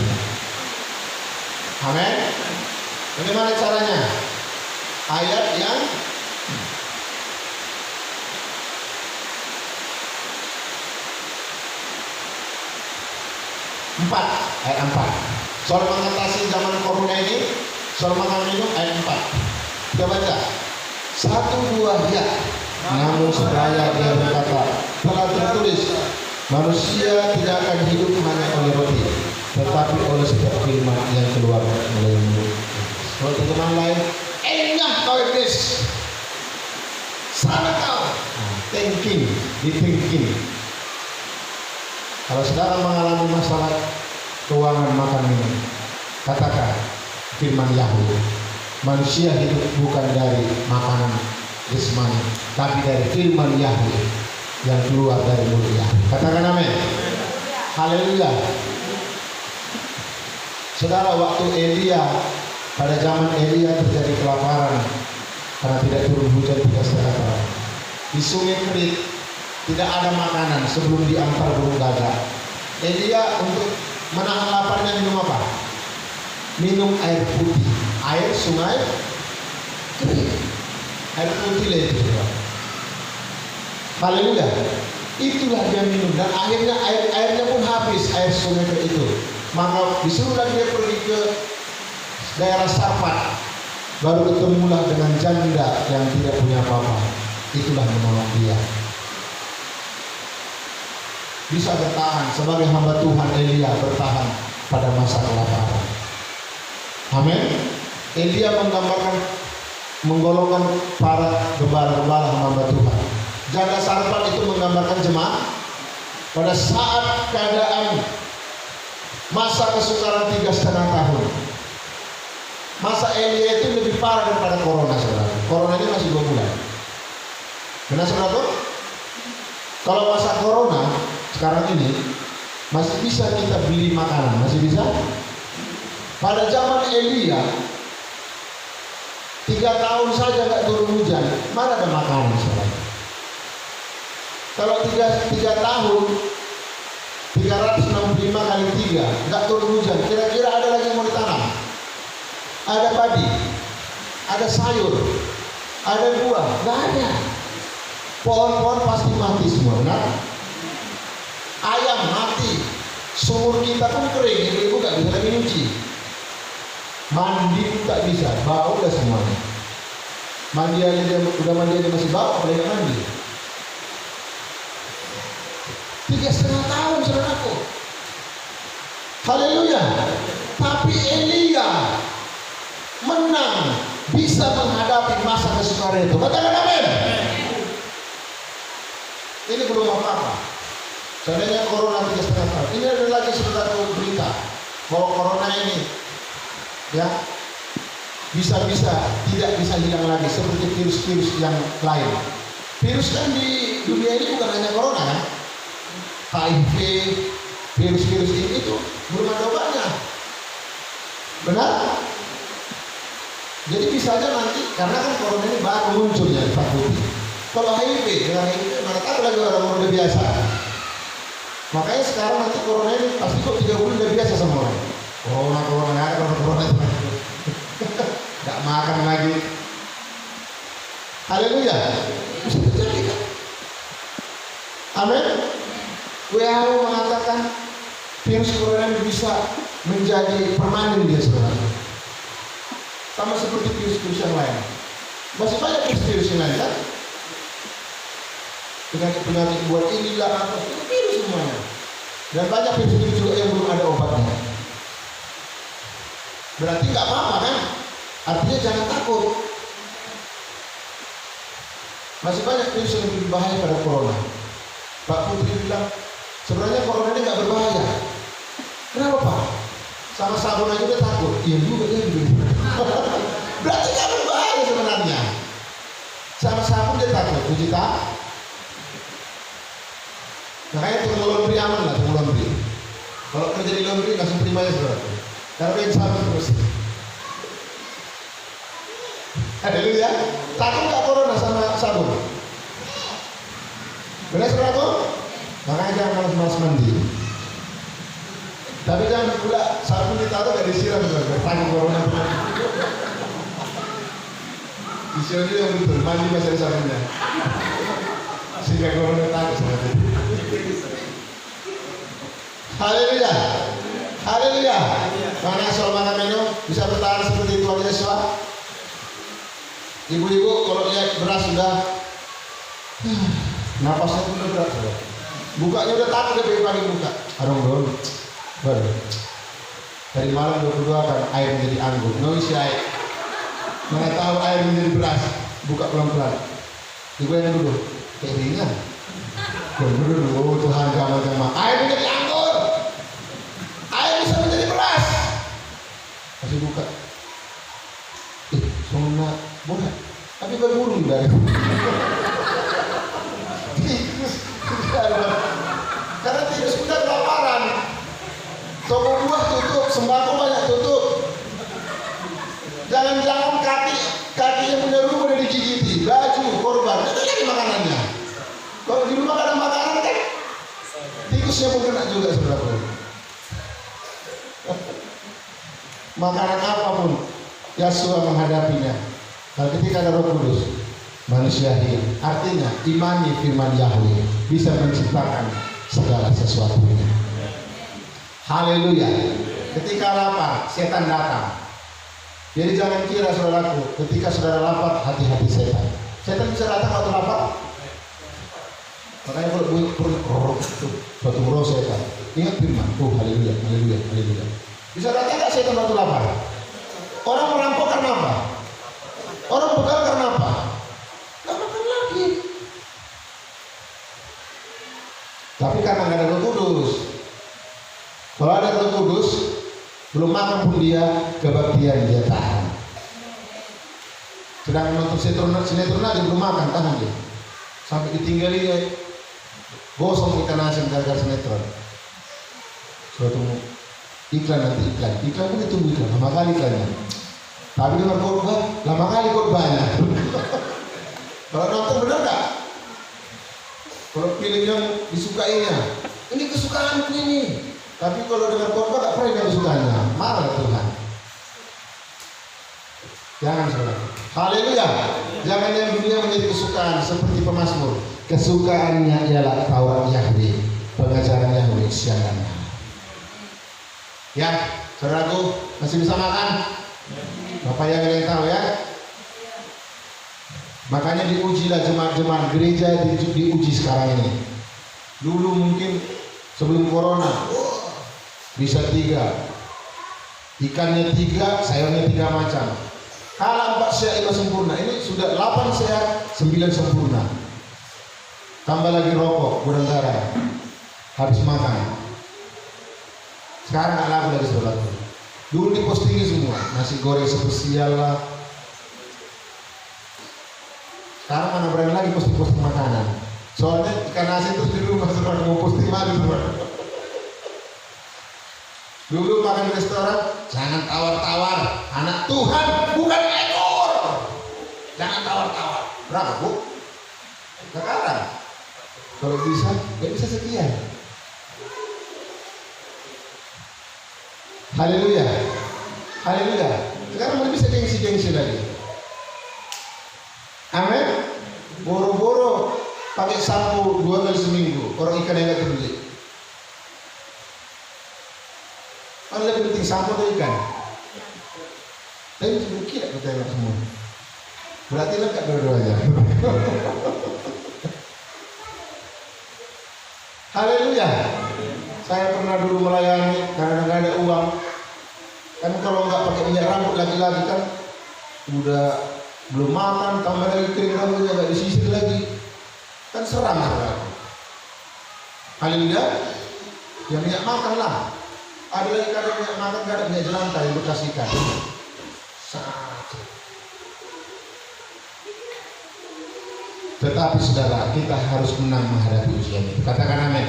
Amin. Bagaimana caranya? Ayat yang ayat 4. Soal mengatasi zaman corona ini, soal makan minum ayat 4. Kita baca. 1, 2, ya. Namun seraya dia berkata, telah tertulis, manusia tidak akan hidup hanya oleh roti, tetapi oleh setiap firman yang keluar dari mulut. Kalau teman lain, enak kau iblis, sana kau, thinking, dithinking. Kalau saudara mengalami masalah keuangan makan minum, katakan firman Yahweh, manusia hidup bukan dari makanan jasmani, tapi dari firman Yahweh yang keluar dari mulut Yahweh. Katakan amin. Haleluya. Saudara, waktu Elia, pada zaman Elia terjadi kelaparan karena tidak turun hujan 3,5 tahun. Di sungai Kerit tidak ada makanan sebelum diantar burung gagak. Elia untuk menahan laparnya minum apa? Minum air putih, air sungai Kerit. Air putih itu. Haleluya. Itulah dia minum dan akhirnya airnya pun habis, air sungai itu. Maka disuruh lagi dia pergi ke daerah Sarfat. Baru ketemulah dengan janda yang tidak punya apa-apa. Itulah menolong dia. Bisa bertahan sebagai hamba Tuhan. Elia bertahan pada masa kelaparan. Amin. Elia menggolongkan para gembala-gembala hamba Tuhan. Janda Sarfat itu menggambarkan jemaat pada saat keadaan masa kesukaran 3,5 tahun. Masa Elia itu lebih parah daripada corona, saudara. Corona ini masih 2 bulan. Benar saudara? Kalau masa corona sekarang ini Masih bisa kita beli makanan, masih bisa. Pada zaman Elia 3 tahun saja nggak turun hujan, mana ada makanan sekarang? Kalau 3 tahun 365 kali 3 nggak turun hujan, kira-kira ada lagi yang mau ditanam? Ada padi, ada sayur, ada buah, nggak ada. Pohon-pohon pasti mati semua, benar? Ayam mati, sumur kita pun kering, ibu nggak bisa lagi nyuci. Mandi pun tak bisa, bau udah semuanya. Mandi aja dia udah mandi aja masih bau, apalagi nggak mandi. 3,5 tahun saudaraku. Haleluya. Tapi Elia menang, bisa menghadapi masa kesukaran itu. Katakan amin. Ini belum apa-apa. Seandainya corona 3,5 tahun. Ini ada lagi saudaraku berita bahwa corona ini ya bisa-bisa tidak bisa hilang lagi seperti virus-virus yang lain. Virus kan di dunia ini bukan hanya corona kan? HIV, virus-virus ini tuh belum ada obatnya. Benar? Jadi bisa aja nanti, karena kan corona ini baru munculnya Pak Budi. Kalau HIV, dengan HIV mana tahu lagi orang udah biasa. Makanya sekarang nanti corona ini pasti kok 3 bulan udah biasa sama orang. Corona nggak ada corona itu. Nggak makan lagi. Haleluya. Bisa terjadi kan? Amin. WHO mengatakan virus corona ini bisa menjadi permanen dia saudara. Sama seperti virus-virus yang lain. Masih banyak virus-virus yang lain kan? Penyakit buat inilah apa, itu virus semuanya. Dan banyak virus-virus juga yang belum ada obatnya. Berarti nggak apa-apa kan? Artinya jangan takut. Masih banyak virus yang lebih berbahaya pada corona. Pak Putri bilang, sebenarnya corona ini nggak berbahaya. Kenapa Pak? Sama sabun aja udah takut. Iya juga dia juga. Berarti nggak berbahaya sebenarnya. Sama sabun dia takut. Puji tak? Makanya tunggu laundry aman lah, tunggu laundry. Kalau kerja di laundry langsung terima aja saudara. Karena yang sabun terus. Haleluya. Takut nggak corona sama sabun? Benar saudaraku? Makanya jangan malas-malas mandi. Tapi jangan pula sabun ditaruh gak disiram saudara. Takut corona. Disiram juga yang betul, mandi masih ada sabunnya. Sehingga corona takut saudara. Haleluya. Haleluya. Mana soal makan minum bisa bertahan seperti Tuhan Yesus. Ibu-ibu kalau lihat beras sudah napasnya pun udah berat sudah. Bukanya udah takut dia pagi buka. Aduh baru. Dari malam 22 kan air menjadi anggur. No isi air. Mana tahu air menjadi beras. Buka pelan-pelan. Ibu yang dulu kayak ringan. Dulu Tuhan jamaah air menjadi anggur. Air bisa menjadi beras. Masih buka. Sona boleh. Tapi berburu dari. Karena tikus sudah kelaparan. Toko buah tutup, sembako banyak tutup. Jangan-jangan kaki yang punya rumah udah digigiti, baju korban, itu lagi makanannya. Kalau di rumah ada makanan kan, tikusnya pun kena juga saudara. Makanan apapun, Yeshua menghadapinya. Kalau ketika ada Roh Kudus, manusia hidup. Artinya imani firman Yahweh bisa menciptakan segala sesuatunya. Haleluya. Ketika lapar, setan datang. Jadi jangan kira saudaraku, ketika saudara lapar, hati-hati setan. Setan bisa datang waktu lapar. Makanya kalau perut suatu roh setan. Ingat firman. Oh haleluya, haleluya, haleluya. Bisa datang nggak setan waktu lapar? Orang merampok karena apa? Orang begal karena apa? Nggak makan lagi. Tapi karena nggak ada Roh Kudus. Kalau ada Roh Kudus, belum makan pun dia kebaktian dia tahan. Sedang nonton sinetron aja belum makan tahan dia. Sampai ditinggali ya. Gosong ikan asin gara-gara sinetron. suatu iklan nanti iklan pun ditunggu iklan, lama kali iklannya. Tapi dengar khotbah, lama kali khotbahnya. Kalau nonton benar nggak? Kalau pilih yang disukainya, ini kesukaanku ini. Tapi kalau dengar khotbah nggak pernah yang kesukaannya, marah Tuhan. Jangan saudara. Haleluya. Jangan yang dunia menjadi kesukaan seperti pemazmur. Kesukaannya ialah Taurat Yahweh, pengajaran Yahweh siang dan malam. Ya, saudaraku masih bisa makan? Bapak yang kalian tahu ya. Makanya diujilah jemaat-jemaat gereja diuji sekarang ini. Dulu mungkin sebelum corona bisa 3, ikannya 3, sayurnya 3 macam. Kalau 4 sehat 5 sempurna, ini sudah 8 sehat 9 sempurna. Tambah lagi rokok, gudang garam, habis makan. Sekarang nggak laku lagi saudara. Dulu dipostingin semua, nasi goreng spesial lah. Sekarang mana berani lagi posting makanan. Soalnya ikan asin terus di rumah saudara, mau posting mana saudara. Dulu makan di restoran, jangan tawar-tawar, anak Tuhan bukan ekor. Jangan tawar-tawar. Berapa bu? Sekarang kalau bisa, nggak bisa sekian. Haleluya, haleluya. Sekarang mau bisa gengsi-gengsi lagi. Amin. Boro-boro pakai sampo 2 kali seminggu, orang ikan yang nggak terbeli. Kan lebih penting sampo atau ikan? Tapi kira kita enak semua. Berarti lengkap dua-duanya. Haleluya. Saya pernah dulu melayani karena nggak ada uang. Kan kalau nggak pakai minyak rambut lagi-lagi kan udah belum makan, tambah lagi kering rambutnya nggak disisir lagi, kan seram saudara. Haleluya. Yang minyak makan lah. Ada lagi kadang minyak makan, kadang minyak jelantah yang bekas ikan. Tetapi saudara, kita harus menang menghadapi ujian itu. Katakan amin.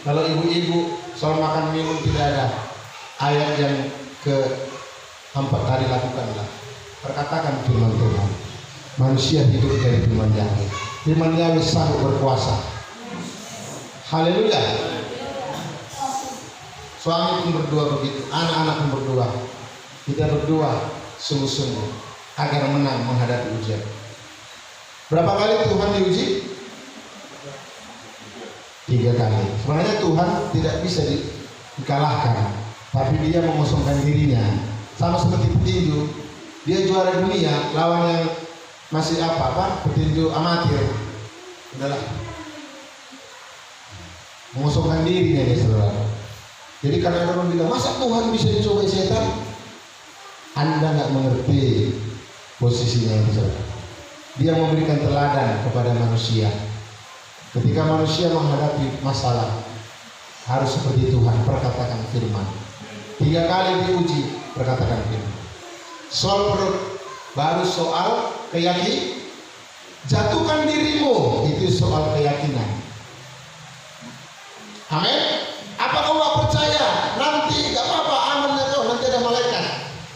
Kalau ibu-ibu soal makan minum tidak ada ayat yang ke-4 tadi, lakukanlah. Perkatakan firman Tuhan. Manusia hidup dari firman Yahweh. Firman Yahweh sanggup berkuasa. Haleluya. Suami pun berdoa begitu, anak-anak pun berdoa. Kita berdoa sungguh-sungguh agar menang menghadapi ujian. Berapa kali Tuhan diuji? 3 kali. Sebenarnya Tuhan tidak bisa dikalahkan, tapi dia mengosongkan dirinya. Sama seperti petinju, dia juara dunia, lawan yang masih petinju amatir. Udahlah, mengosongkan dirinya dia saudara. Jadi karena orang bilang, masa Tuhan bisa dicobai setan? Anda nggak mengerti posisinya yang saudara. Dia memberikan teladan kepada manusia. Ketika manusia menghadapi masalah, harus seperti Tuhan, perkatakan firman. 3 kali diuji, perkatakan firman. Soal perut, baru soal keyakinan. Jatuhkan dirimu, itu soal keyakinan. Amin. Apa kamu gak percaya? Nanti gak apa-apa, amannya tuh, nanti ada malaikat.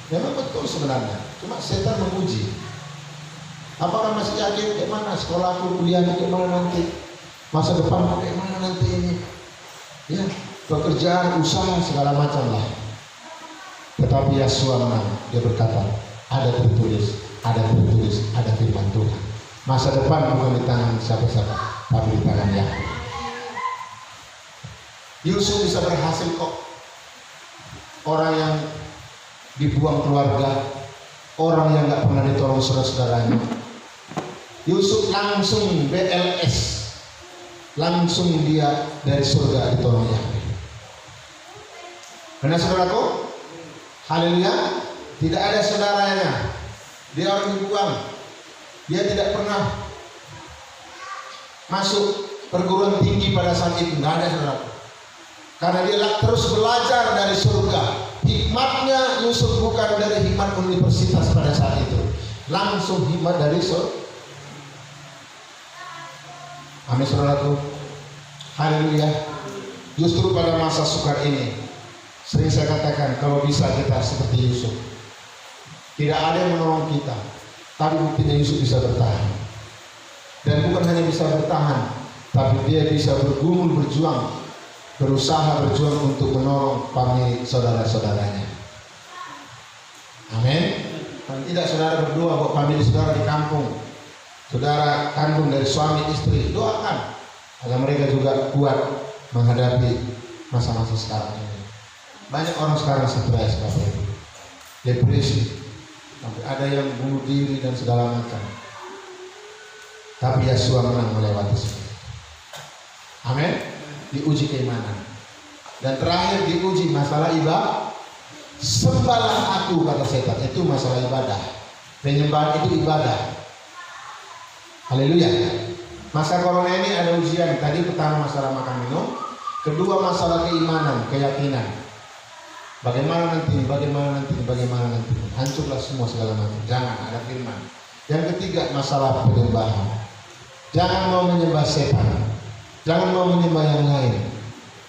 Memang betul sebenarnya, cuma setan menguji. Apakah masih yakin kayak mana sekolahku, kuliahnya kayak mana nanti? Masa depan kayak mana nanti ini? Ya, pekerjaan, usaha, segala macam lah. Tetapi Yesua menang. Dia berkata, ada tertulis, ada firman Tuhan. Masa depan bukan di tangan siapa-siapa, tapi di tangan Yahweh. Yusuf bisa berhasil kok. Orang yang dibuang keluarga, orang yang nggak pernah ditolong saudara-saudaranya. Yusuf langsung BLS. Langsung dia dari surga ditolong Yahweh. Karena saudaraku, haleluya, tidak ada saudaranya. Dia orang dibuang. Dia tidak pernah masuk perguruan tinggi pada saat itu, nggak ada saudaraku. Karena dia terus belajar dari surga. Hikmatnya Yusuf bukan dari hikmat universitas pada saat itu, langsung hikmat dari surga. Amin saudaraku. Haleluya. Justru pada masa sukar ini, sering saya katakan, kalau bisa kita seperti Yusuf. Tidak ada yang menolong kita, tapi buktinya Yusuf bisa bertahan. Dan bukan hanya bisa bertahan, tapi dia bisa bergumul, berjuang, berusaha berjuang untuk menolong famili saudara-saudaranya. Amin. Dan tidak saudara berdua buat famili saudara di kampung, saudara kandung dari suami istri, doakan agar mereka juga kuat menghadapi masa-masa sekarang ini. Banyak orang sekarang stres, depresi, sampai ada yang bunuh diri dan segala macam. Tapi Yesus menang melewati semua. Amin. Diuji keimanan. Dan terakhir diuji masalah ibadah. Sembahlah aku, kata setan. Itu masalah ibadah. Penyembahan itu ibadah. Haleluya. Masa corona ini ada ujian. Tadi pertama masalah makan minum, kedua masalah keimanan, keyakinan. Bagaimana nanti, hancurlah semua segala macam. Jangan ada firman. Yang ketiga masalah penyembahan. Jangan mau menyembah setan, jangan mau menyembah yang lain.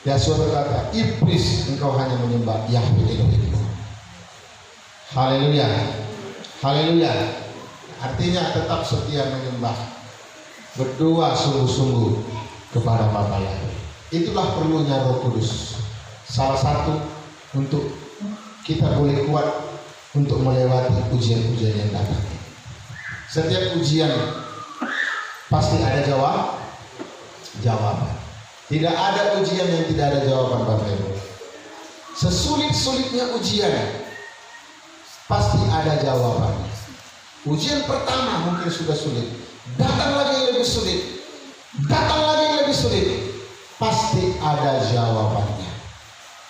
Yesus berkata, iblis, engkau hanya menyembah Yahweh Elohimmu. Haleluya, haleluya. Artinya tetap setia menyembah, berdoa sungguh-sungguh kepada Bapa Yahweh. Itulah perlunya Roh Kudus. Salah satu untuk kita boleh kuat untuk melewati ujian-ujian yang datang. Setiap ujian pasti ada jawaban. Tidak ada ujian yang tidak ada jawaban, Bapak Ibu. Sesulit-sulitnya ujian pasti ada jawabannya. Ujian pertama mungkin sudah sulit, datang lagi yang lebih sulit, pasti ada jawabannya.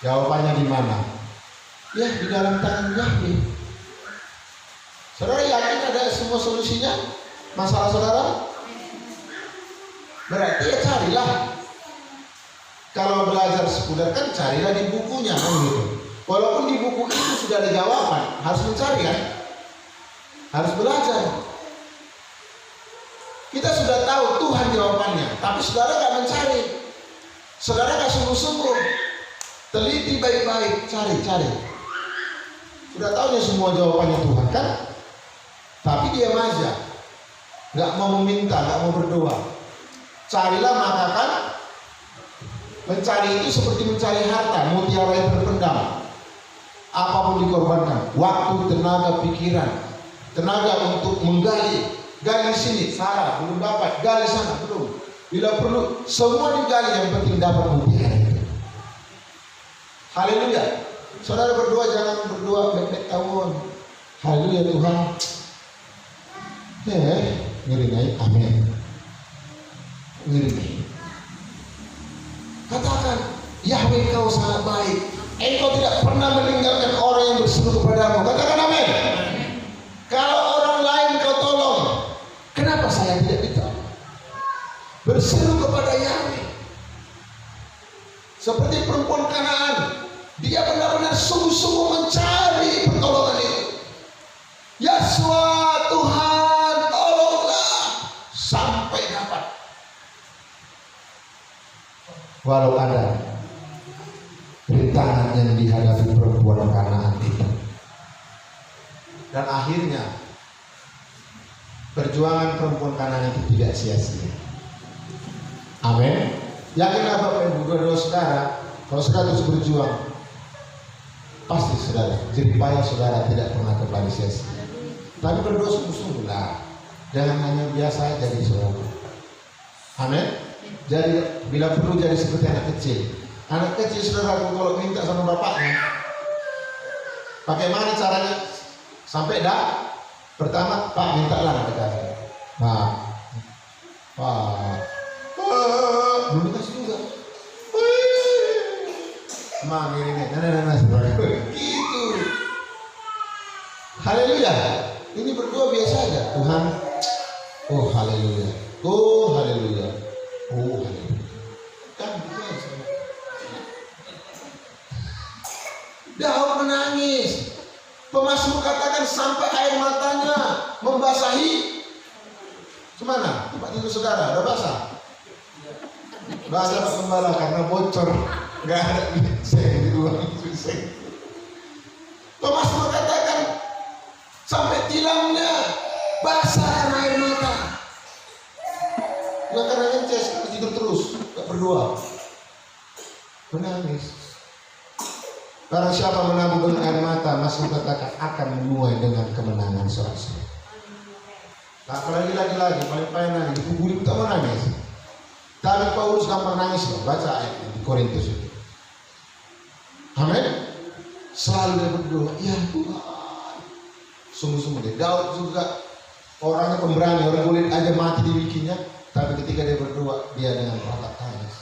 Jawabannya di mana? Ya, di dalam tangan Yahweh. Saudara yakin ada semua solusinya masalah saudara? Berarti ya carilah. Kalau belajar sekuler kan carilah di bukunya kan gitu. Walaupun di buku itu sudah ada jawaban, harus mencari kan? Harus belajar. Kita sudah tahu Tuhan jawabannya, tapi saudara gak mencari. Saudara gak sungguh-sungguh. Teliti baik-baik, cari. Sudah tahunya semua jawabannya Tuhan kan? Tapi diam aja. Gak mau meminta, gak mau berdoa. Carilah maka kan. Mencari itu seperti mencari harta, mutiara yang terpendam. Apapun dikorbankan, waktu, tenaga, pikiran, tenaga untuk menggali, gali sini, salah, belum dapat, gali sana, belum. Bila perlu, semua digali, yang penting dapat mutiara itu. Haleluya. Saudara berdoa, jangan berdoa bebek tawon. Haleluya Tuhan. Ngiri amin. Ngiri. Katakan, Yahweh kau sangat baik. Engkau tidak pernah meninggalkan orang yang berseru kepadamu. Katakan amin. Kalau orang lain kau tolong, kenapa saya tidak ditolong? Berseru kepada Yahweh. Seperti perempuan Kanaan, dia benar-benar sungguh-sungguh mencari pertolongan itu. Yesus Tuhan, tolonglah sampai dapat. Walau ada rintangan yang dihadapi perempuan Kanaan itu, dan akhirnya perjuangan perempuan Kanaan itu tidak sia-sia. Amin. Yakinlah Bapak Ibu, dua-dua saudara, kalau saudara terus berjuang, pasti saudara, jeripaya saudara tidak pernah kembali sia-sia. Tapi berdoa sungguh-sungguh lah, jangan hanya biasa jadi saudara. Amin. Jadi bila perlu jadi seperti anak kecil. Anak kecil saudara kalau minta sama bapaknya, bagaimana caranya? Sampai dah pertama, Pak mintalah anak kasih. Belum dikasih juga. Ini, gitu. Haleluya. Ini berdua biasa aja. Tuhan, oh haleluya, oh haleluya. Oh, kan Daud menangis. Pemazmur katakan sampai air matanya membasahi. Kemana? Tempat tidur saudara, udah basah? Basah Pak Gembala karena bocor. Nggak ada bising di luar bising. Thomas mengatakan sampai tilangnya basah air mata. Nggak karena ngeces, tidur terus, nggak berdoa, menangis. Barang siapa menabung dengan air mata, Mas katakan akan menuai dengan kemenangan saudara. Nah, apalagi lagi paling payah nangis, dipukuli kita menangis. Tapi Paulus gampang nangis loh, baca ayat di Korintus itu. Amin. Selalu dia berdoa, ya Tuhan. Sungguh-sungguh dia. Daud juga orangnya pemberani, orang boleh aja mati di bikinya, tapi ketika dia berdoa, dia dengan rata tangis.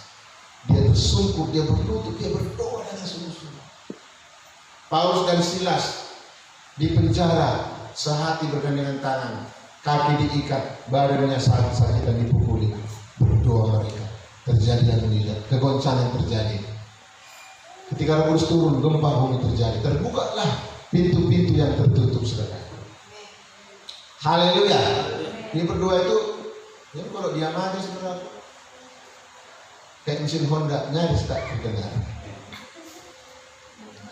Dia tersungkur, dia berlutut, dia berdoa dengan sungguh-sungguh. Paulus dan Silas di penjara, sehati bergandengan tangan, kaki diikat, badannya sakit dan dipukuli. Berdoa mereka, terjadi yang melihat, kegoncangan terjadi. Ketika Roh Kudus turun, gempa bumi terjadi, terbukalah pintu-pintu yang tertutup saudara. Haleluya. Ini berdoa itu, ya kalau diam aja saudara, kayak mesin Honda nyaris tak terdengar.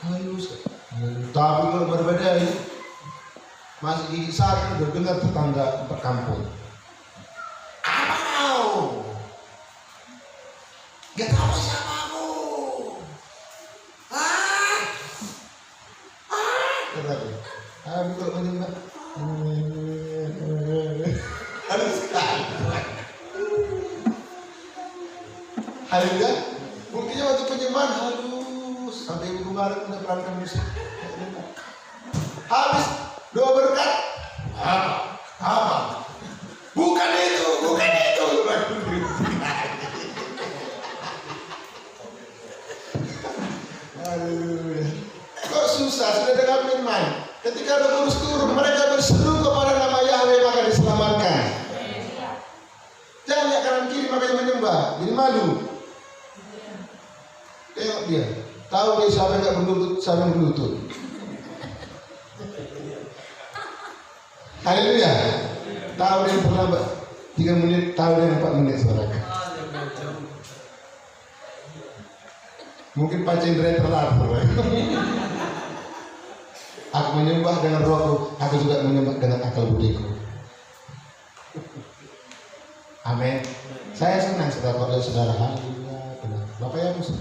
Halus. Tapi kalau berbeda, masih gigi satu udah dengar tetangga berkampung. Gak tahu siapa aku. Tapi kalau menyembah harus sekali. Haleluya. Buktinya waktu penyembahan halus sampai ibu kemarin udah pelankan musik. Habis doa berkat. Apa? Bukan itu. Haleluya. Kok susah sudah dengan firman. Ketika Roh Kudus turun, mereka berseru kepada nama Yahweh maka diselamatkan. Jangan lihat kanan kiri makanya menyembah, jadi malu. Tengok dia, tahu dia siapa yang nggak berlutut, siapa yang berlutut. Haleluya. Tahu dia yang terlambat 3 menit, tahu dia yang 4 menit saudara. Mungkin Pak Cendra terlambat. Aku menyembah dengan rohku, aku juga menyembah dengan akal budiku. Amin. Saya senang saudara kalau saudara haleluya. Bapak yang musik.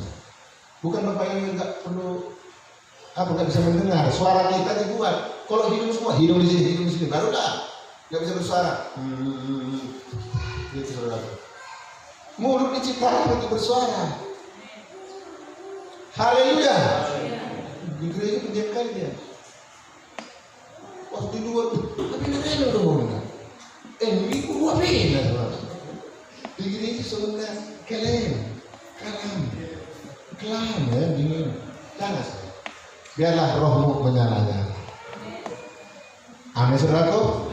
Bukan bapak yang nggak perlu nggak bisa mendengar. Suara kita dibuat. Kalau hidung semua, hidung di sini, baru dah nggak bisa bersuara. Gitu saudara. Mulut diciptakan untuk bersuara. Haleluya. Di gereja pendiam kali dia. Waktu di luar tuh, tapi ngerelo dong. Ini gua bina saudara. Di gereja sebenarnya kelam ya dingin. Jangan. Biarlah rohmu menyala-nyala. Amin saudaraku.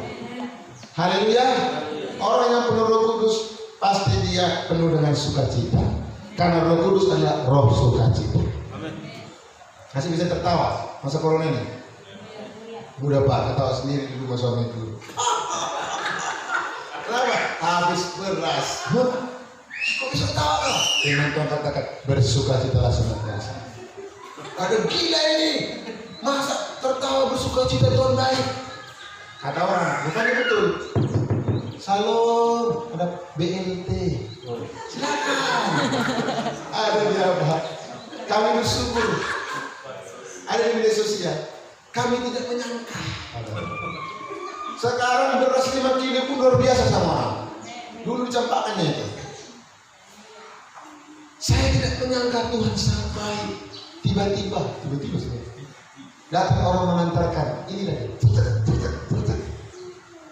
Haleluya. Orang yang penuh Roh Kudus pasti dia penuh dengan sukacita. Karena Roh Kudus adalah roh sukacita. Masih bisa tertawa masa corona ini. Udah Pak, ketawa sendiri di rumah suami dulu. Kenapa? Habis beras. Kok bisa ketawa? Dengan Tuhan katakan bersukacitalah senantiasa. Ada gila ini. Masa tertawa bersukacita Tuhan baik? Kata orang, bukannya betul. Salam, ada BLT. Silakan. Ada di apa? Kami bersyukur. Ada di media sosial. Kami tidak menyangka. Sekarang beras 5 kilo pun luar biasa sama orang. Dulu dicampakannya itu. Saya tidak menyangka Tuhan sampai tiba-tiba datang orang mengantarkan. Ini lagi.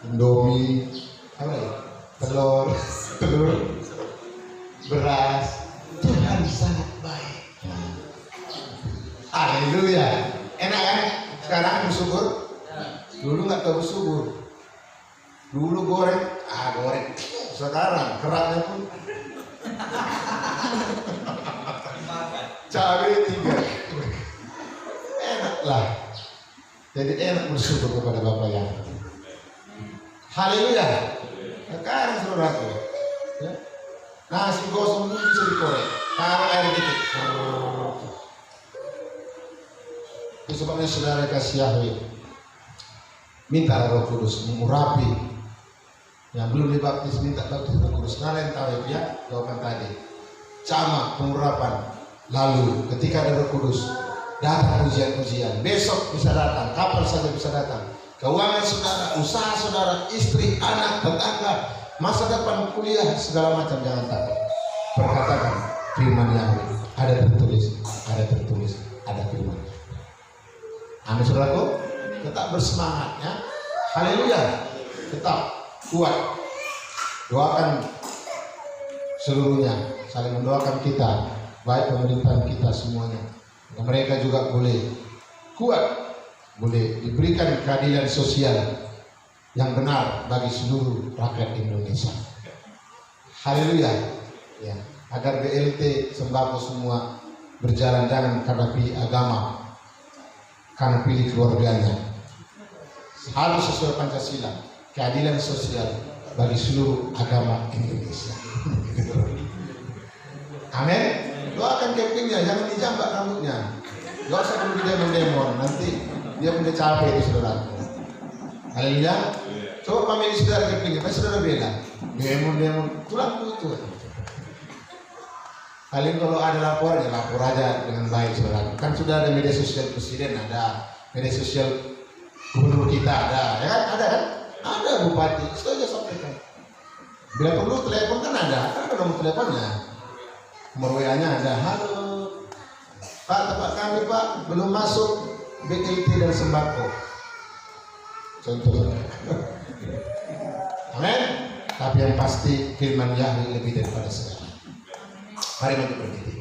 Indomie, apa lagi? Telur, beras. Tuhan sangat baik. Haleluya. Enak kan? Sekarang bersyukur. Dulu nggak tahu bersyukur. Dulu goreng. Sekarang keraknya pun cabai 3. Enak lah. Jadi enak bersyukur kepada Bapa yang. Haleluya. Sekarang saudaraku, ya. Nasi gosong pun bisa dikorek. Taruh air dikit. sebabnya saudara kasih Yahweh, minta Roh Kudus mengurapi. Yang belum dibaptis minta baptis Roh Kudus. Kalian tahu ya jawaban tadi. Camat pengurapan. Lalu ketika ada Roh Kudus, datang ujian-ujian. Besok bisa datang, kapan saja bisa datang. Keuangan saudara, usaha saudara, istri, anak, tetangga, masa depan, kuliah, segala macam, jangan takut. Perkatakan firman Yahweh. Ada tertulis, ada tertulis, ada firman. Amin saudaraku, tetap bersemangat ya. Haleluya. Tetap kuat. Doakan seluruhnya, saling mendoakan kita, baik pemerintahan kita semuanya. Dan mereka juga boleh kuat, boleh diberikan keadilan sosial yang benar bagi seluruh rakyat Indonesia. Haleluya. Ya, agar BLT sembako semua berjalan, jangan karena pilih agama, karena pilih keluarganya. Harus sesuai Pancasila, keadilan sosial bagi seluruh agama Indonesia. Amin. Doakan kepingnya, jangan dijambak rambutnya. Gak usah dulu dia mendemon, nanti dia punya capek di saudara. Haleluya. Coba pamit saudara kepingnya, pasti saudara bela. Demon, tulang itu. Kalian kalau ada lapor, ya lapor aja dengan baik saudara. Kan sudah ada media sosial presiden, ada media sosial gubernur kita, ada, ya kan? Ada kan? Ada bupati, itu aja sampaikan. Bila perlu telepon kan ada nomor teleponnya, nomor WA-nya ada. Halo, Pak, tempat kami Pak belum masuk BLT dan sembako. Contoh. Amin. Tapi yang pasti firman Yahweh lebih daripada segala. Mari kita berdiri.